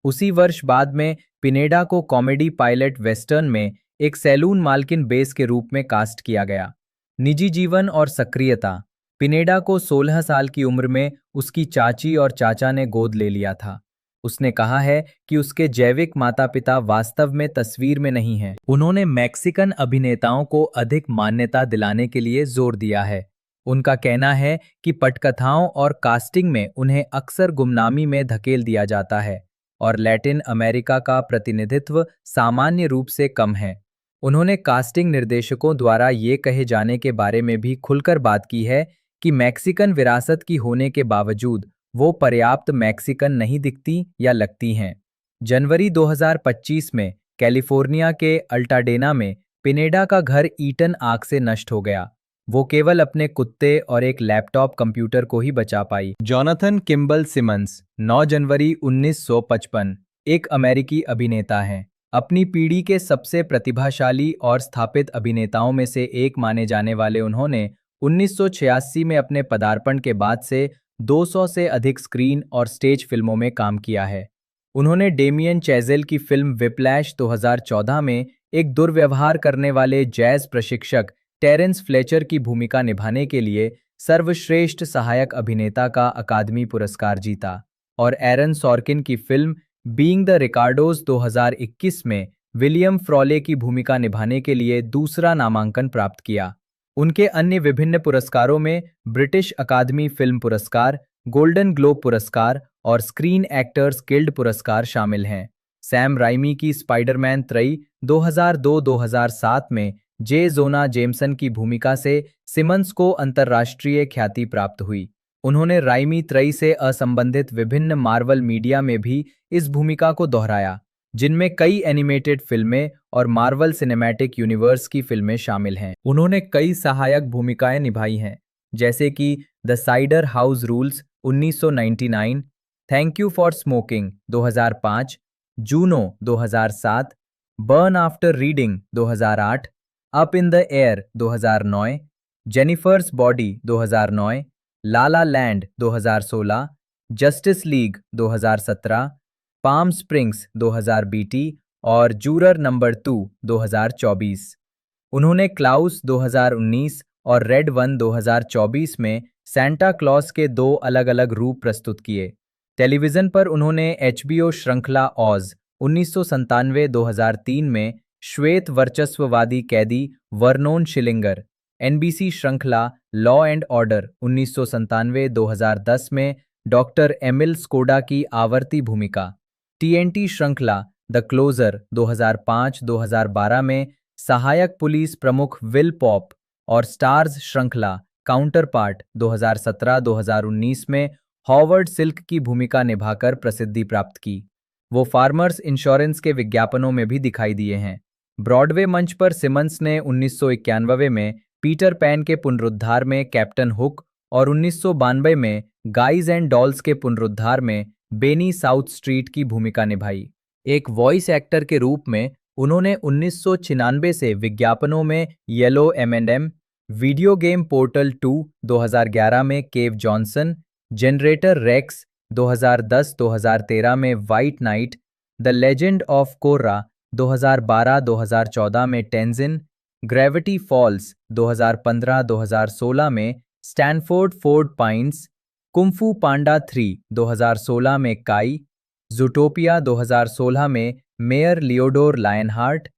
उसी वर्ष बाद में पिनेडा को कॉमेडी पायलट वेस्टर्न में एक सैलून मालकिन बेस के रूप में कास्ट किया गया। निजी जीवन और सक्रियता। पिनेडा को 16 साल की उम्र में उसकी चाची और चाचा ने गोद ले लिया था। उसने कहा है कि उसके जैविक माता-पिता वास्तव में तस्वीर में नहीं हैं। उन्होंने मैक्सिकन अभिनेताओं को अधिक मान्यता दिलाने के लिए जोर दिया है। उनका कहना है कि पटकथाओं और कास्टिंग में उन्हें अक्सर गुमनामी में धकेल दिया जाता है और लैटिन अमेरिका का प्रतिनिधित्व सामान्य रूप से कम है। उन्होंने कास्टिंग निर्देशकों द्वारा ये कहे जाने के बारे में भी खुलकर बात की है कि मैक्सिकन विरासत की होने के बावजूद वो पर्याप्त मैक्सिकन नहीं दिखती या लगती हैं। जनवरी 2025 में कैलिफोर्निया के अल्टाडेना में पिनेडा का घर ईटन आग से नष्ट हो गया। वो केवल अपने कुत्ते और एक लैपटॉप कंप्यूटर को ही बचा पाई। जोनाथन किम्बल सिमंस 9 जनवरी 1955 एक अमेरिकी अभिनेता हैं। अपनी पीढ़ी के सबसे प्रतिभाशाली और स्थापित अभिनेताओं में से एक माने जाने वाले उन्होंने 1986 में अपने पदार्पण के बाद से 200 से अधिक स्क्रीन और स्टेज फिल्मों में काम किया है। उन्होंने डेमियन चैज़ेल की फिल्म विप्लैश 2014 में एक दुर्व्यवहार करने वाले जैज प्रशिक्षक टेरेंस फ्लेचर की भूमिका निभाने के लिए सर्वश्रेष्ठ सहायक अभिनेता का अकादमी पुरस्कार जीता और एरन सॉर्किन की फिल्म बीइंग द रिकार्डोज 2021 में विलियम फ्रॉले की भूमिका निभाने के लिए दूसरा नामांकन प्राप्त किया। उनके अन्य विभिन्न पुरस्कारों में ब्रिटिश अकादमी फिल्म पुरस्कार, गोल्डन ग्लोब पुरस्कार और स्क्रीन एक्टर्स गिल्ड पुरस्कार शामिल हैं। सैम राइमी की स्पाइडरमैन 3 2002-2007 में जे जोना जेमसन की भूमिका से सिमंस को अंतर्राष्ट्रीय ख्याति प्राप्त हुई। उन्होंने राइमी 3 से असंबंधित विभिन्न मार्वल मीडिया में भी इस भूमिका को दोहराया, जिनमें कई एनिमेटेड फिल्में और मार्वल सिनेमैटिक यूनिवर्स की फिल्में शामिल हैं। उन्होंने कई सहायक भूमिकाएं निभाई हैं, जैसे कि The Cider House Rules 1999, Thank You for Smoking 2005, Juno 2007, Burn After Reading 2008, Up in the Air 2009, Jennifer's Body 2009, La La Land 2016, Justice League 2017, Palm Springs 2000 बीटी और जूरर नंबर 2 2024। उन्होंने क्लाउस 2019 और रेड 1 2024 में सैंटा क्लॉस के 2 अलग-अलग रूप प्रस्तुत किए। टेलीविजन पर उन्होंने एचबीओ श्रृंखला ऑज 1997-2003 में श्वेत वर्चस्ववादी कैदी वर्नोन शिलिंगर, एनबीसी श्रृंखला लॉ एंड ऑर्डर 1997-2010 में डॉक्टर एमिल स्कोडा की आवर्ती भूमिका, टीएनटी श्रृंखला द क्लोजर 2005-2012 में सहायक पुलिस प्रमुख विल पॉप और स्टार्स श्रृंखला काउंटर पार्ट 2017-2019 में हॉवर्ड सिल्क की भूमिका निभाकर प्रसिद्धि प्राप्त की। वो फार्मर्स इंश्योरेंस के विज्ञापनों में भी दिखाई दिए हैं। ब्रॉडवे मंच पर सिमंस ने 1991 में पीटर पैन के पुनरुद्धार में कैप्टन हुक और 1992 में गाइज एंड डॉल्स के पुनरुद्धार में बेनी साउथ स्ट्रीट की भूमिका निभाई। एक वॉइस एक्टर के रूप में उन्होंने 1996 से विज्ञापनों में yellow M&M, video game portal 2 2011 में केव जॉनसन, जनरेटर रेक्स 2010-2013 में white night, the Legend of Korra 2012-2014 में टेंजिन, ग्रेविटी फॉल्स 2015-2016 में स्टैनफोर्ड फोर्ड पाइन्स, कुंफू पांडा 3 2016 में काई, ज़ूटोपिया 2016 में मेयर लियोडोर लायनहार्ट,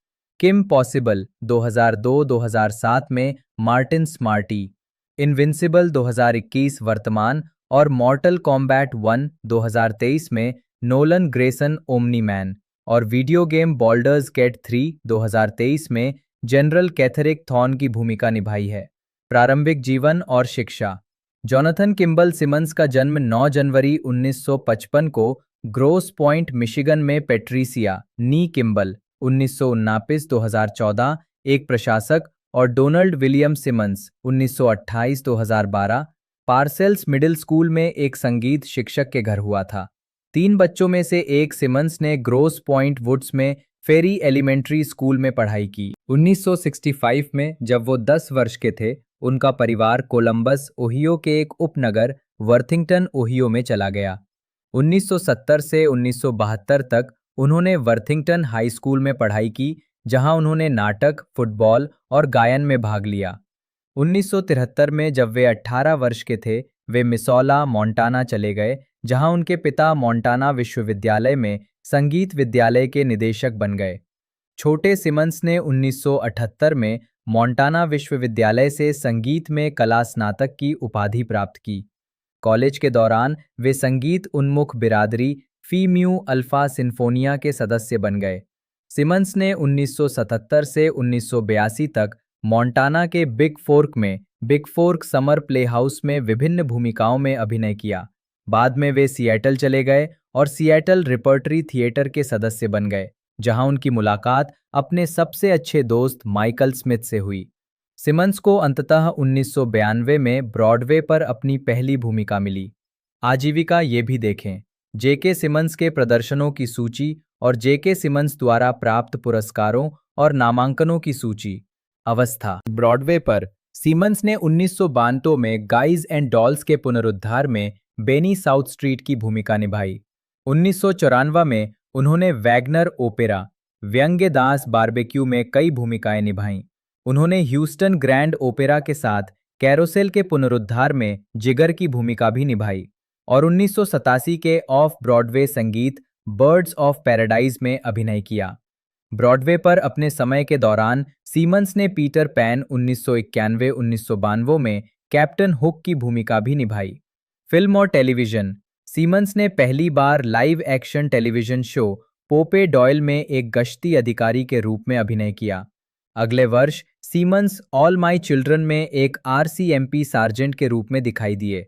किम पॉसिबल 2002-2007 में मार्टिन स्मार्टी, इनविंसिबल 2021 वर्तमान और मॉर्टल कॉम्बैट 1 2023 में नोलन ग्रेसन ओमनी मैन और वीडियो गेम बॉल्डर्स गेट 3 2023 में जनरल कैथरिक थॉर्न की भूमिका निभाई है। प्रारंभिक जीवन और शिक्षा। जोनाथन किम्बल सिमंस का जन्म 9 जनवरी 1955 को ग्रोस पॉइंट मिशिगन में पेट्रिसिया नी किम्बल 1919-2014 एक प्रशासक और Donald William Simmons 1928-2012 Parcells Middle School में एक संगीत शिक्षक के घर हुआ था। 3 बच्चों में से एक सिमंस ने ग्रोस पॉइंट वुड्स में फेरी एलिमेंट्री स्कूल में पढ़ाई की। 1965 में जब वो 10 वर्ष के थे, उनका परिवार कोलंबस ओहियो के एक उपनगर वर्थिंगटन ओहियो में चला गया। 1970 से 1972 तक उन्होंने वर्थिंगटन हाई स्कूल में पढ़ाई की, जहां उन्होंने नाटक, फुटबॉल और गायन में भाग लिया। 1973 में जब वे 18 वर्ष के थे, वे मिसौला, मोंटाना चले गए, जहां उनके पिता मोंटाना विश्वविद्यालय में संगीत विद्यालय के निदेशक बन गए। छोटे सिमंस ने 1978 में मोंटाना विश्वविद्यालय से संगीत में कला स्नातक की उपाधि प्राप्त की। कॉलेज के दौरान वे संगीत उन्मुख बिरादरी फी म्यू अल्फा सिम्फोनिया के सदस्य बन गए। सिमंस ने 1977 से 1982 तक मोंटाना के बिग फोर्क समर प्लेहाउस में विभिन्न भूमिकाओं में अभिनय किया। बाद में वे सिएटल चले गए और सिएटल रिपर्टरी थिएटर के सदस्य बन गए, जहां उनकी मुलाकात अपने सबसे अच्छे दोस्त माइकल स्मिथ से हुई। सिमंस को अंततः 1992 में ब्रॉडवे पर अपनी पहली भूमिका मिली। आजीविका ये भी देखें। जेके सिमंस के प्रदर्शनों की सूची और जेके सिमंस द्वारा प्राप्त पुरस्कारों और नामांकनों की सूची। अवस्था। ब्रॉडवे पर सिमंस ने 1992 में गाइज एंड डॉल्स के पुनरुद्धार में बेनी साउथ स्ट्रीट की भूमिका निभाई। 1994 में उन्होंने वैगनर ओपेरा व्यंग्य दास बारबेक्यू में कई भूमिकाएं निभाईं। उन्होंने ह्यूस्टन ग्रैंड ओपेरा के साथ कैरोसेल के पुनरुद्धार में जिगर की भूमिका भी निभाई और 1987 के ऑफ ब्रॉडवे संगीत बर्ड्स ऑफ पैराडाइज में अभिनय किया। ब्रॉडवे पर अपने समय के दौरान सीमंस ने पीटर पैन 1991-1992 में कैप्टन हुक की भूमिका भी निभाई। फिल्म और टेलीविजन। सीमंस ने पहली बार live action television show Popeye Doyle में एक गश्ती अधिकारी के रूप में अभिनय किया। अगले वर्ष सीमंस ऑल माई चिल्ड्रन में एक आरसीएमपी सार्जेंट के रूप में दिखाई दिए।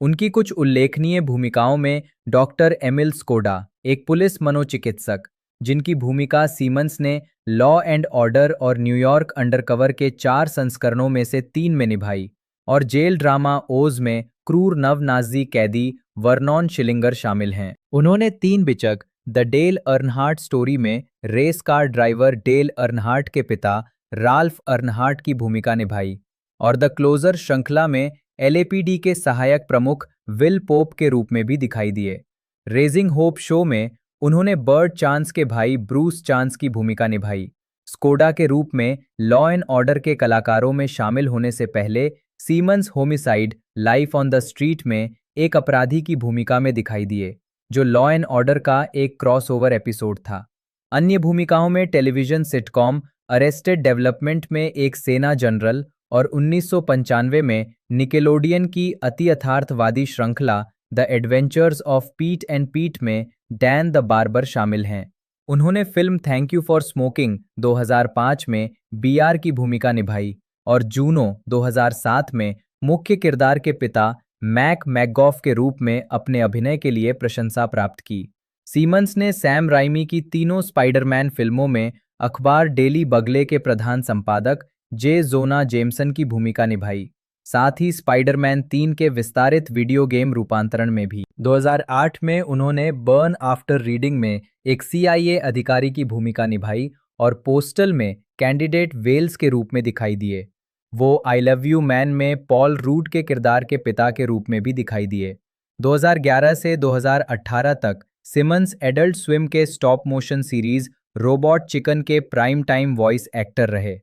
उनकी कुछ उल्लेखनीय भूमिकाओं में डॉक्टर एमिल स्कोडा, एक पुलिस मनोचिकित्सक, जिनकी भूमिका सीमंस ने लॉ एंड ऑर्डर और न्यूयॉर्क अंडरकवर के 4 संस्करणों में से 3 में निभाई, और जेल ड्रामा ओज में क्रूर नव-नाज़ी कैदी वर्नॉन शिलिंगर शामिल हैं। उन्होंने 3 बिचक द डेल अर्नहार्ट स्टोरी में रेस कार ड्राइवर डेल अर्नहार्ट के पिता राल्फ अर्नहार्ट की भूमिका निभाई और द क्लोजर श्रृंखला में एलएपीडी के सहायक प्रमुख विल पोप के रूप में भी दिखाई दिए। रेजिंग होप शो में उन्होंने बर्ड चांस के भाई ब्रूस चांस की भूमिका निभाई। स्कोडा के रूप में लॉ एंड ऑर्डर के कलाकारों में शामिल होने से पहले Siemens homicide life on the street में एक अपराधी की भूमिका में दिखाई दिए, जो लॉ एंड ऑर्डर का एक क्रॉसओवर एपिसोड था। अन्य भूमिकाओं में टेलीविजन सिटकॉम अरेस्टेड डेवलपमेंट में एक सेना जनरल और 1995 में निकेलोडियन की अति यथार्थवादी श्रृंखला द एडवेंचर्स ऑफ पीट एंड पीट में डैन द बार्बर शामिल हैं। उन्होंने film thank You for Smoking 2005 में बीआर की भूमिका निभाई और जूनो 2007 में मुख्य किरदार के पिता मैक मैकगॉफ के रूप में अपने अभिनय के लिए प्रशंसा प्राप्त की। सीमंस ने सैम राइमी की तीनों स्पाइडरमैन फिल्मों में अखबार डेली बगले के प्रधान संपादक जे जोना जेमसन की भूमिका निभाई, साथ ही स्पाइडरमैन 3 के विस्तारित वीडियो गेम रूपांतरण में भी। 2008 में उन्होंने बर्न आफ्टर रीडिंग में एक CIA अधिकारी की भूमिका निभाई और पोस्टल में कैंडिडेट वेल्स के रूप में दिखाई दिए। वो आई लव यू मैन में पॉल रूड के किरदार के पिता के रूप में भी दिखाई दिए। 2011 से 2018 तक सिमंस एडल्ट स्विम के stop motion series robot chicken के प्राइम टाइम वॉइस एक्टर रहे।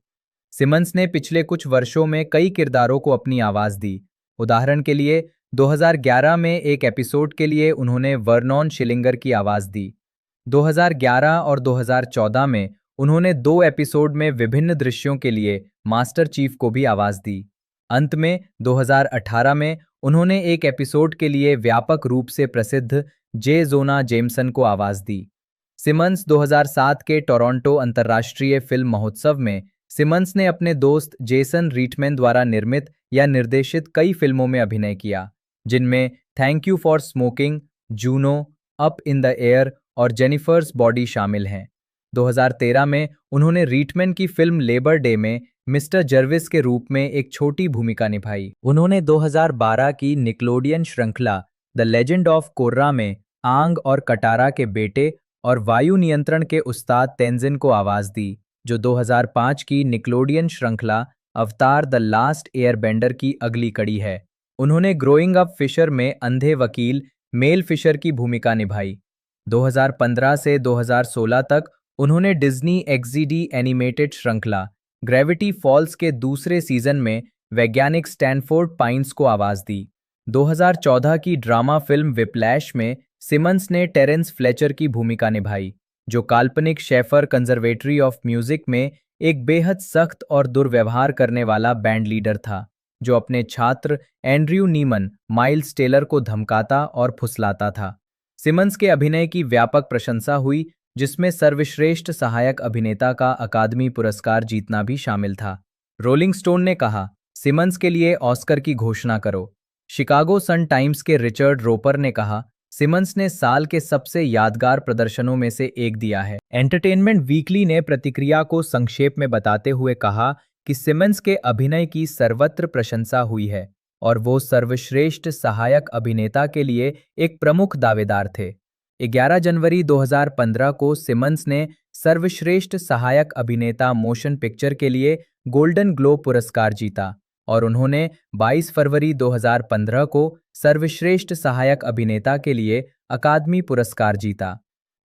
सिमंस ने पिछले कुछ वर्षों में कई किरदारों को अपनी आवाज़ दी। उदाहरण के लिए 2011 में एक एपिसोड के लिए उन्होंने वर्नॉन शिलिंगर की आवाज़ दी। 2011 और 2014 में उन्होंने 2 एपिसोड में विभिन्न दृश्यों के लिए मास्टर चीफ को भी आवाज़ दी। अंत में 2018 में उन्होंने एक एपिसोड के लिए व्यापक रूप से प्रसिद्ध जे जोना जेमसन को आवाज़ दी। सिमंस 2007 के टोरंटो अंतर्राष्ट्रीय फिल्म महोत्सव में सिमंस ने अपने दोस्त जेसन रीटमैन द्वारा निर्मित या निर्देशित कई फिल्मों में अभिनय किया, जिनमें thank You for smoking, Juno, up in the air और जेनिफर्स बॉडी शामिल हैं। 2013 में उन्होंने रीटमैन की फिल्म लेबर डे में मिस्टर जर्विस के रूप में एक छोटी भूमिका निभाई। उन्होंने 2012 की निकलोडियन श्रृंखला द लेजेंड ऑफ कोर्रा में आंग और कटारा के बेटे और वायु नियंत्रण के उस्ताद तेंजिन को आवाज़ दी, जो 2005 की निकलोडियन श्रृंखला अवतार द लास्ट एयरबेंडर की अगली कड़ी है। उन्होंने ग्रोइंग अप फिशर में अंधे वकील मेल फिशर की भूमिका निभाई। 2015 से 2016 तक उन्होंने डिज्नी एक्सडी एनिमेटेड श्रृंखला ग्रेविटी फॉल्स के दूसरे सीजन में वैज्ञानिक स्टैनफोर्ड पाइन्स को आवाज़ दी। 2014 की ड्रामा फिल्म विप्लैश में सिमंस ने टेरेंस फ्लेचर की भूमिका निभाई, जो काल्पनिक शेफर कंजर्वेटरी ऑफ म्यूजिक में एक बेहद सख्त और दुर्व्यवहार करने वाला बैंड लीडर था, जो अपने छात्र एंड्रयू नीमन माइल्स टेलर को धमकाता और फुसलाता था। सिमंस के अभिनय की व्यापक प्रशंसा हुई, जिसमें सर्वश्रेष्ठ सहायक अभिनेता का अकादमी पुरस्कार जीतना भी शामिल था। रोलिंग स्टोन ने कहा, सिमंस के लिए ऑस्कर की घोषणा करो। शिकागो सन टाइम्स के रिचर्ड रोपर ने कहा, सिमंस ने साल के सबसे यादगार प्रदर्शनों में से एक दिया है। एंटरटेनमेंट वीकली ने प्रतिक्रिया को संक्षेप में बताते हुए कहा कि सिमंस के अभिनय की सर्वत्र प्रशंसा हुई है और वो सर्वश्रेष्ठ सहायक अभिनेता के लिए एक प्रमुख दावेदार थे। 11 जनवरी 2015 को सिमंस ने सर्वश्रेष्ठ सहायक अभिनेता मोशन पिक्चर के लिए गोल्डन ग्लोब पुरस्कार जीता और उन्होंने 22 फरवरी 2015 को सर्वश्रेष्ठ सहायक अभिनेता के लिए अकादमी पुरस्कार जीता।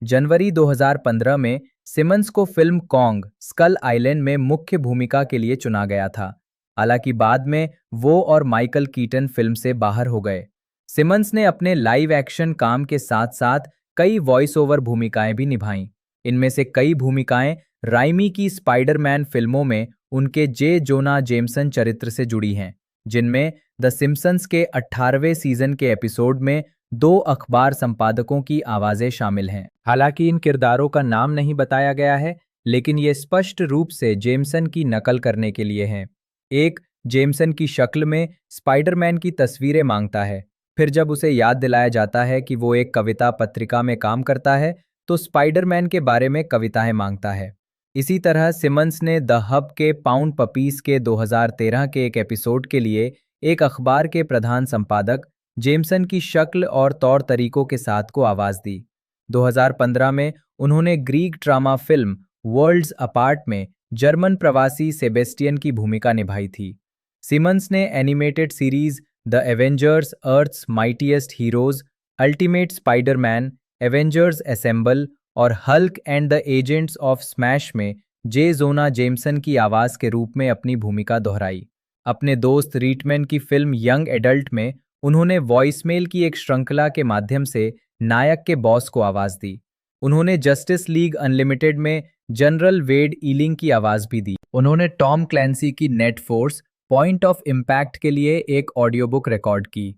जनवरी 2015 में सिमंस को फिल्म कॉन्ग स्कल आइलैंड में मुख्य भूमिका के लिए चुना गया था। हालांकि बाद में वो और माइकल कीटन फिल्म से बाहर हो गए। सिमंस ने अपने लाइव एक्शन काम के साथ साथ कई वॉइस ओवर भूमिकाएं भी निभाईं। इनमें से कई भूमिकाएं राइमी की स्पाइडरमैन फिल्मों में उनके जे जोना जेमसन चरित्र से जुड़ी हैं, जिनमें द सिम्पसंस के 18वें सीजन के एपिसोड में 2 अखबार संपादकों की आवाजें शामिल हैं। हालांकि इन किरदारों का नाम नहीं बताया गया है, लेकिन ये स्पष्ट रूप से जेमसन की नकल करने के लिए हैं। एक जेमसन की शक्ल में स्पाइडरमैन की तस्वीरें मांगता है, फिर जब उसे याद दिलाया जाता है कि वो एक कविता पत्रिका में काम करता है, तो स्पाइडरमैन के बारे में कविताएं मांगता है। इसी तरह सिमंस ने द हब के पाउंड पपीज के 2013 के एक एपिसोड के लिए एक अखबार के प्रधान संपादक जेमसन की शक्ल और तौर तरीकों के साथ को आवाज दी। 2015 में उन्होंने Greek drama film Worlds Apart में जर्मन प्रवासी सेबेस्टियन की भूमिका निभाई थी। सिमंस ने animated series The Avengers Earth's Mightiest Heroes, Ultimate Spider-Man, Avengers Assemble और Hulk and the Agents of SMASH में जे जोना जेमसन की आवाज के रूप में अपनी भूमिका दोहराई। अपने दोस्त रीटमैन की फिल्म यंग एडल्ट में उन्होंने वॉइसमेल की एक श्रृंखला के माध्यम से नायक के बॉस को आवाज दी। उन्होंने जस्टिस लीग अनलिमिटेड में जनरल वेड ईलिंग की आवाज भी दी। उन्होंने टॉम क्लैंसी की net force point of impact के लिए एक ऑडियो बुक रिकॉर्ड की।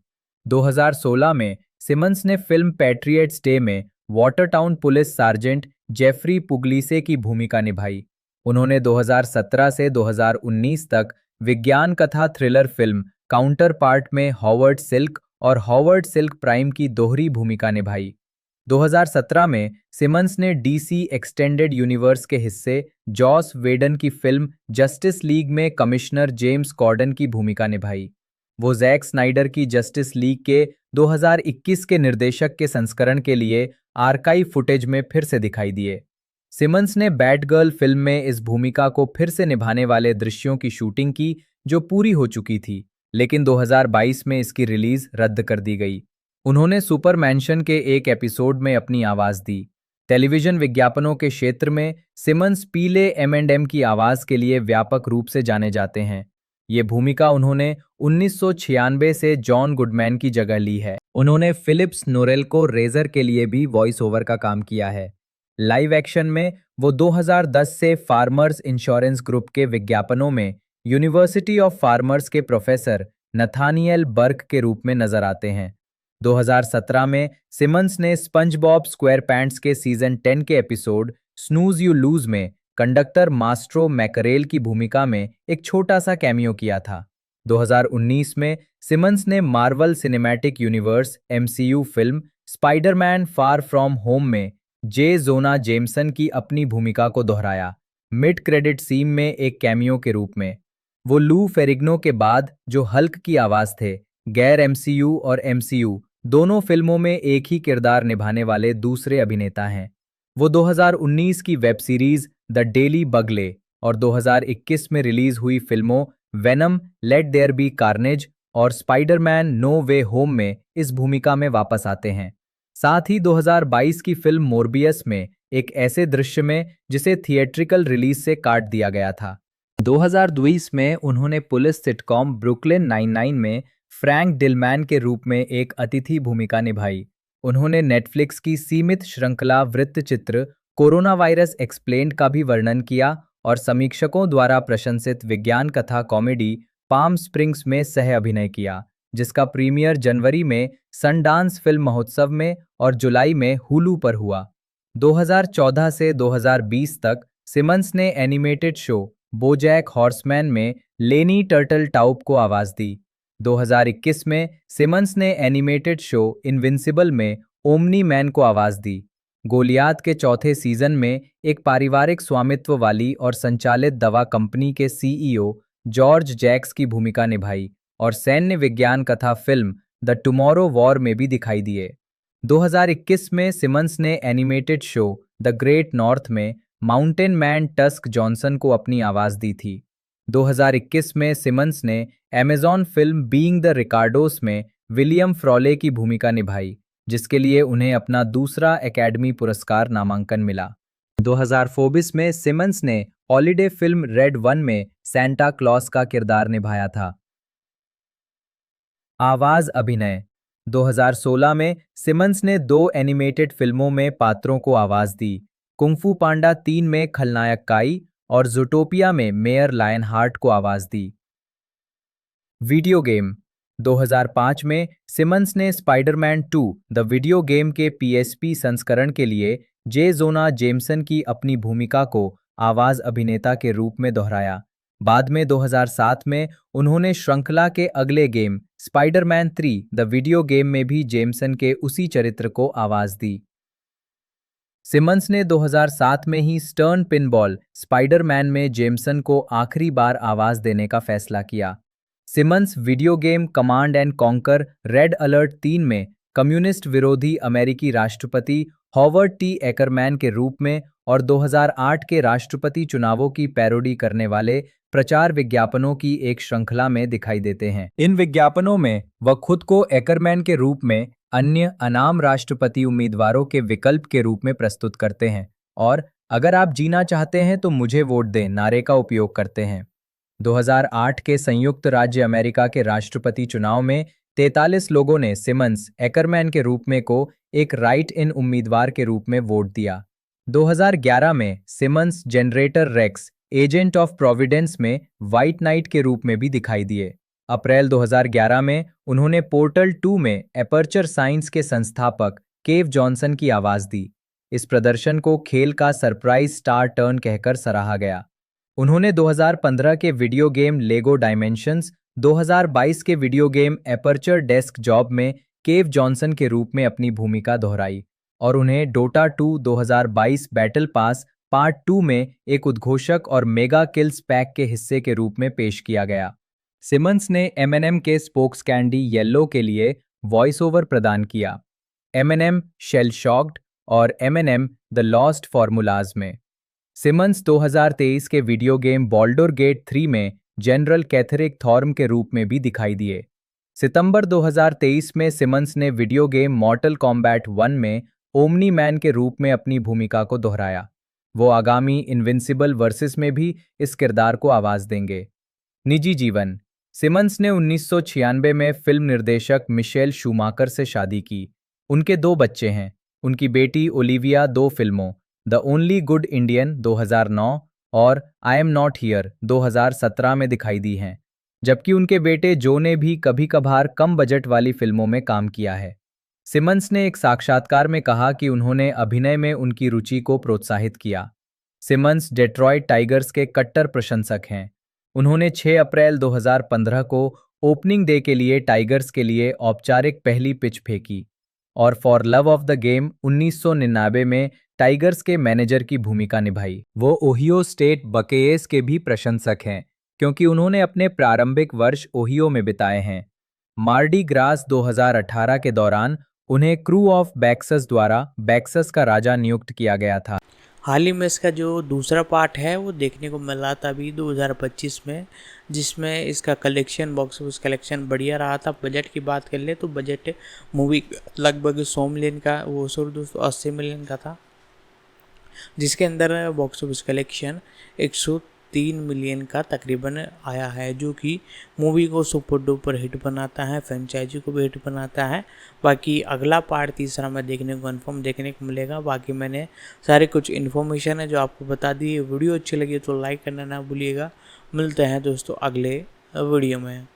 2016 में सिमंस ने फिल्म पैट्रियट्स डे में वाटरटाउन पुलिस सार्जेंट जेफरी पुगलिसे की भूमिका निभाई। उन्होंने 2017 से 2019 तक विज्ञान कथा थ्रिलर फिल्म काउंटर पार्ट में हॉवर्ड सिल्क और हॉवर्ड सिल्क प्राइम की दोहरी भूमिका निभाई। 2017 में सिमंस ने डीसी एक्सटेंडेड यूनिवर्स के हिस्से जॉस वेडन की फिल्म जस्टिस लीग में कमिश्नर जेम्स कॉर्डन की भूमिका निभाई। वो जैक स्नाइडर की जस्टिस लीग के 2021 के निर्देशक के संस्करण के लिए आर्काइव फुटेज में फिर से दिखाई दिए। सिमंस ने बैटगर्ल फिल्म में इस भूमिका को फिर से निभाने वाले दृश्यों की शूटिंग की, जो पूरी हो चुकी थी, लेकिन 2022 में इसकी रिलीज रद्द कर दी गई। उन्होंने सुपर मैंशन के एक एपिसोड में अपनी आवाज दी। टेलीविजन विज्ञापनों के क्षेत्र में सिमंस पीले M&M की आवाज के लिए व्यापक रूप से जाने जाते हैं। ये भूमिका उन्होंने 1996 से जॉन गुडमैन की जगह ली है। उन्होंने फिलिप्स नोरेल को रेजर के लिए भी वॉइस ओवर का काम किया है। लाइव एक्शन में वो 2010 से फार्मर्स इंश्योरेंस ग्रुप के विज्ञापनों में यूनिवर्सिटी ऑफ फार्मर्स के प्रोफेसर नथानिएल बर्क के रूप में नजर आते हैं। 2017 में सिमंस ने स्पंजबॉब स्क्वायरपैंट्स के सीजन 10 के एपिसोड स्नूज यू लूज में कंडक्टर मास्ट्रो मैकरेल की भूमिका में एक छोटा सा कैमियो किया था। 2019 में सिमंस ने Marvel cinematic universe MCU film Spiderman far from home में जे जोना जेमसन की अपनी भूमिका को दोहराया, मिड क्रेडिट सीन में एक कैमियो के रूप में। वो लू फेरिग्नो के बाद जो हल्क की आवाज थे, गैर MCU और MCU दोनों फिल्मों में एक ही किरदार निभाने वाले दूसरे अभिनेता हैं। वो 2019 की वेब सीरीज द डेली बगले और 2021 में रिलीज हुई फिल्मों Venom, Let There Be Carnage और स्पाइडरमैन नो वे होम में इस भूमिका में वापस आते हैं। साथ ही 2022 की फिल्म मोरबियस में एक ऐसे दृश्य में जिसे थिएट्रिकल रिलीज से काट दिया गया था। 2022 में उन्होंने पुलिस सिटकॉम ब्रुकलिन 99 में फ्रैंक डिलमैन के रूप में एक अतिथि भूमिका निभाई। उन्होंने नेटफ्लिक्स की सीमित श्रृंखला वृत्तचित्र कोरोना वायरस एक्सप्लेन्ड का भी वर्णन किया और समीक्षकों द्वारा प्रशंसित विज्ञान कथा कॉमेडी पाम स्प्रिंग्स में सह अभिनय किया, जिसका प्रीमियर जनवरी में सनडांस फिल्म महोत्सव में और जुलाई में हुलू पर हुआ। 2014 से 2020 तक सिमंस ने एनिमेटेड शो बोजैक हॉर्समैन में लेनी टर्टल टाउप को आवाज दी। 2021 में सिमंस ने एनिमेटेड शो इनविंसिबल में ओमनी मैन को आवाज दी। गोलियात के चौथे सीजन में एक पारिवारिक स्वामित्व वाली और संचालित दवा कंपनी के सीईओ जॉर्ज जैक्स की भूमिका निभाई और सैन्य विज्ञान कथा फिल्म द टुमारो वॉर में भी दिखाई दिए। 2021 में सिमंस ने animated show the great north में माउंटेन मैन टस्क जॉनसन को अपनी आवाज दी थी। 2021 में सिमंस ने अमेज़न फिल्म बीइंग द रिकार्डोस में विलियम फ्रॉले की भूमिका निभाई, जिसके लिए उन्हें अपना दूसरा एकेडमी पुरस्कार नामांकन मिला। 2024 में सिमंस ने हॉलिडे फिल्म रेड 1 में सैंटा क्लॉस का किरदार निभाया था। आवाज अभिनय 2016 में सिमंस ने 2 एनिमेटेड फिल्मों में पात्रों को आवाज दी, कुंग-फू पांडा 3 में खलनायक काई और ज़ूटोपिया में मेयर लायनहार्ट को आवाज दी। वीडियो गेम 2005 में सिमंस ने स्पाइडरमैन 2 द वीडियो गेम के पीएसपी संस्करण के लिए जे जोना जेमसन की अपनी भूमिका को आवाज अभिनेता के रूप में दोहराया। बाद में 2007 में उन्होंने श्रृंखला के अगले game Spiderman 3 the video game में भी जेमसन के उसी चरित्र को आवाज दी। सिमंस ने 2007 में ही स्टर्न पिनबॉल स्पाइडरमैन में जेमसन को आखिरी बार आवाज देने का फैसला किया। Simmons video game Command and Conquer Red Alert 3 में कम्युनिस्ट विरोधी अमेरिकी राष्ट्रपति हॉवर्ड टी एकरमैन के रूप में और 2008 के राष्ट्रपति चुनावों की पैरोडी करने वाले प्रचार विज्ञापनों की एक श्रृंखला में दिखाई देते हैं। इन विज्ञापनों में वह खुद को एकरमैन के रूप में अन्य अनाम राष्ट्रपति उम्मीदवारों के विकल्प के रूप में प्रस्तुत करते हैं और अगर आप जीना चाहते हैं तो मुझे वोट दें नारे का उपयोग करते हैं। 2008 के संयुक्त राज्य अमेरिका के राष्ट्रपति चुनाव में 43 लोगों ने सिमंस एकरमैन के रूप में को एक राइट इन उम्मीदवार के रूप में वोट दिया। 2011 में Simmons Generator Rex Agent of Providence में व्हाइट नाइट के रूप में भी दिखाई दिए। अप्रैल 2011 में उन्होंने पोर्टल 2 में एपर्चर साइंस के संस्थापक केव जॉनसन की आवाज दी। इस प्रदर्शन को खेल का सरप्राइज स्टार टर्न कहकर सराहा गया। उन्होंने 2015 के वीडियो गेम लेगो डायमेंशंस, 2022 के video game aperture desk job में केव जॉनसन के रूप में अपनी भूमिका दोहराई और उन्हें डोटा 2 2022 बैटल पास पार्ट 2 में एक उद्घोषक और मेगा किल्स पैक के हिस्से के रूप में पेश किया गया। सिमंस ने एमएनएम के स्पोक्स कैंडी येलो के लिए वॉइस ओवर प्रदान किया, एमएनएम शेल शॉक्ड और एमएनएम द लॉस्ट फॉर्मूलाज में। सिमंस 2023 के वीडियो गेम बॉल्डर गेट 3 में जनरल कैथरिक थॉर्म के रूप में भी दिखाई दिए। सितंबर 2023 में सिमंस ने वीडियो गेम मॉर्टल कॉम्बैट 1 में ओमनी मैन के रूप में अपनी भूमिका को दोहराया। वो आगामी इनविंसिबल वर्सेस में भी इस किरदार को आवाज देंगे। निजी जीवन सिमंस ने 1996 में फिल्म निर्देशक मिशेल शूमाकर से शादी की। उनके 2 बच्चे हैं। उनकी बेटी ओलिविया 2 फिल्मों द ओनली गुड इंडियन 2009 और आई एम नॉट हियर 2017 में दिखाई दी हैं, जबकि उनके बेटे जो ने भी कभी कभार कम बजट वाली फिल्मों में काम किया है। सिमंस ने एक साक्षात्कार में कहा कि उन्होंने अभिनय में उनकी रुचि को प्रोत्साहित किया। सिमंस डेट्रॉयट टाइगर्स के कट्टर प्रशंसक हैं। उन्होंने 6 अप्रैल 2015 को ओपनिंग डे के लिए टाइगर्स के लिए औपचारिक पहली पिच फेंकी और for love of the game 1999 में टाइगर्स के मैनेजर की भूमिका निभाई। वो ओहियो स्टेट बकेयर्स के भी प्रशंसक हैं क्योंकि उन्होंने अपने प्रारंभिक वर्ष ओहियो में बिताए हैं। मार्डी ग्रास 2018 के दौरान उन्हें क्रू ऑफ बैक्सस द्वारा बैक्सस का राजा नियुक्त किया गया था। हाल ही में इसका जो दूसरा पार्ट है वो देखने को मिला था अभी 2025 में, जिसमें इसका कलेक्शन बॉक्स ऑफिस कलेक्शन बढ़िया रहा था। बजट की बात कर ले तो बजट मूवी लगभग 100 मिलियन का, वो 280 मिलियन का था, जिसके अंदर बॉक्स ऑफिस कलेक्शन 3 मिलियन का तकरीबन आया है, जो कि मूवी को सुपर डुपर हिट बनाता है, फ्रेंचाइजी को भी हिट बनाता है। बाकी अगला पार्ट तीसरा में देखने को कन्फर्म देखने को मिलेगा। बाकी मैंने सारे कुछ इन्फॉर्मेशन है जो आपको बता दी। वीडियो अच्छी लगी तो लाइक करना ना भूलिएगा। मिलते हैं दोस्तों अगले वीडियो में।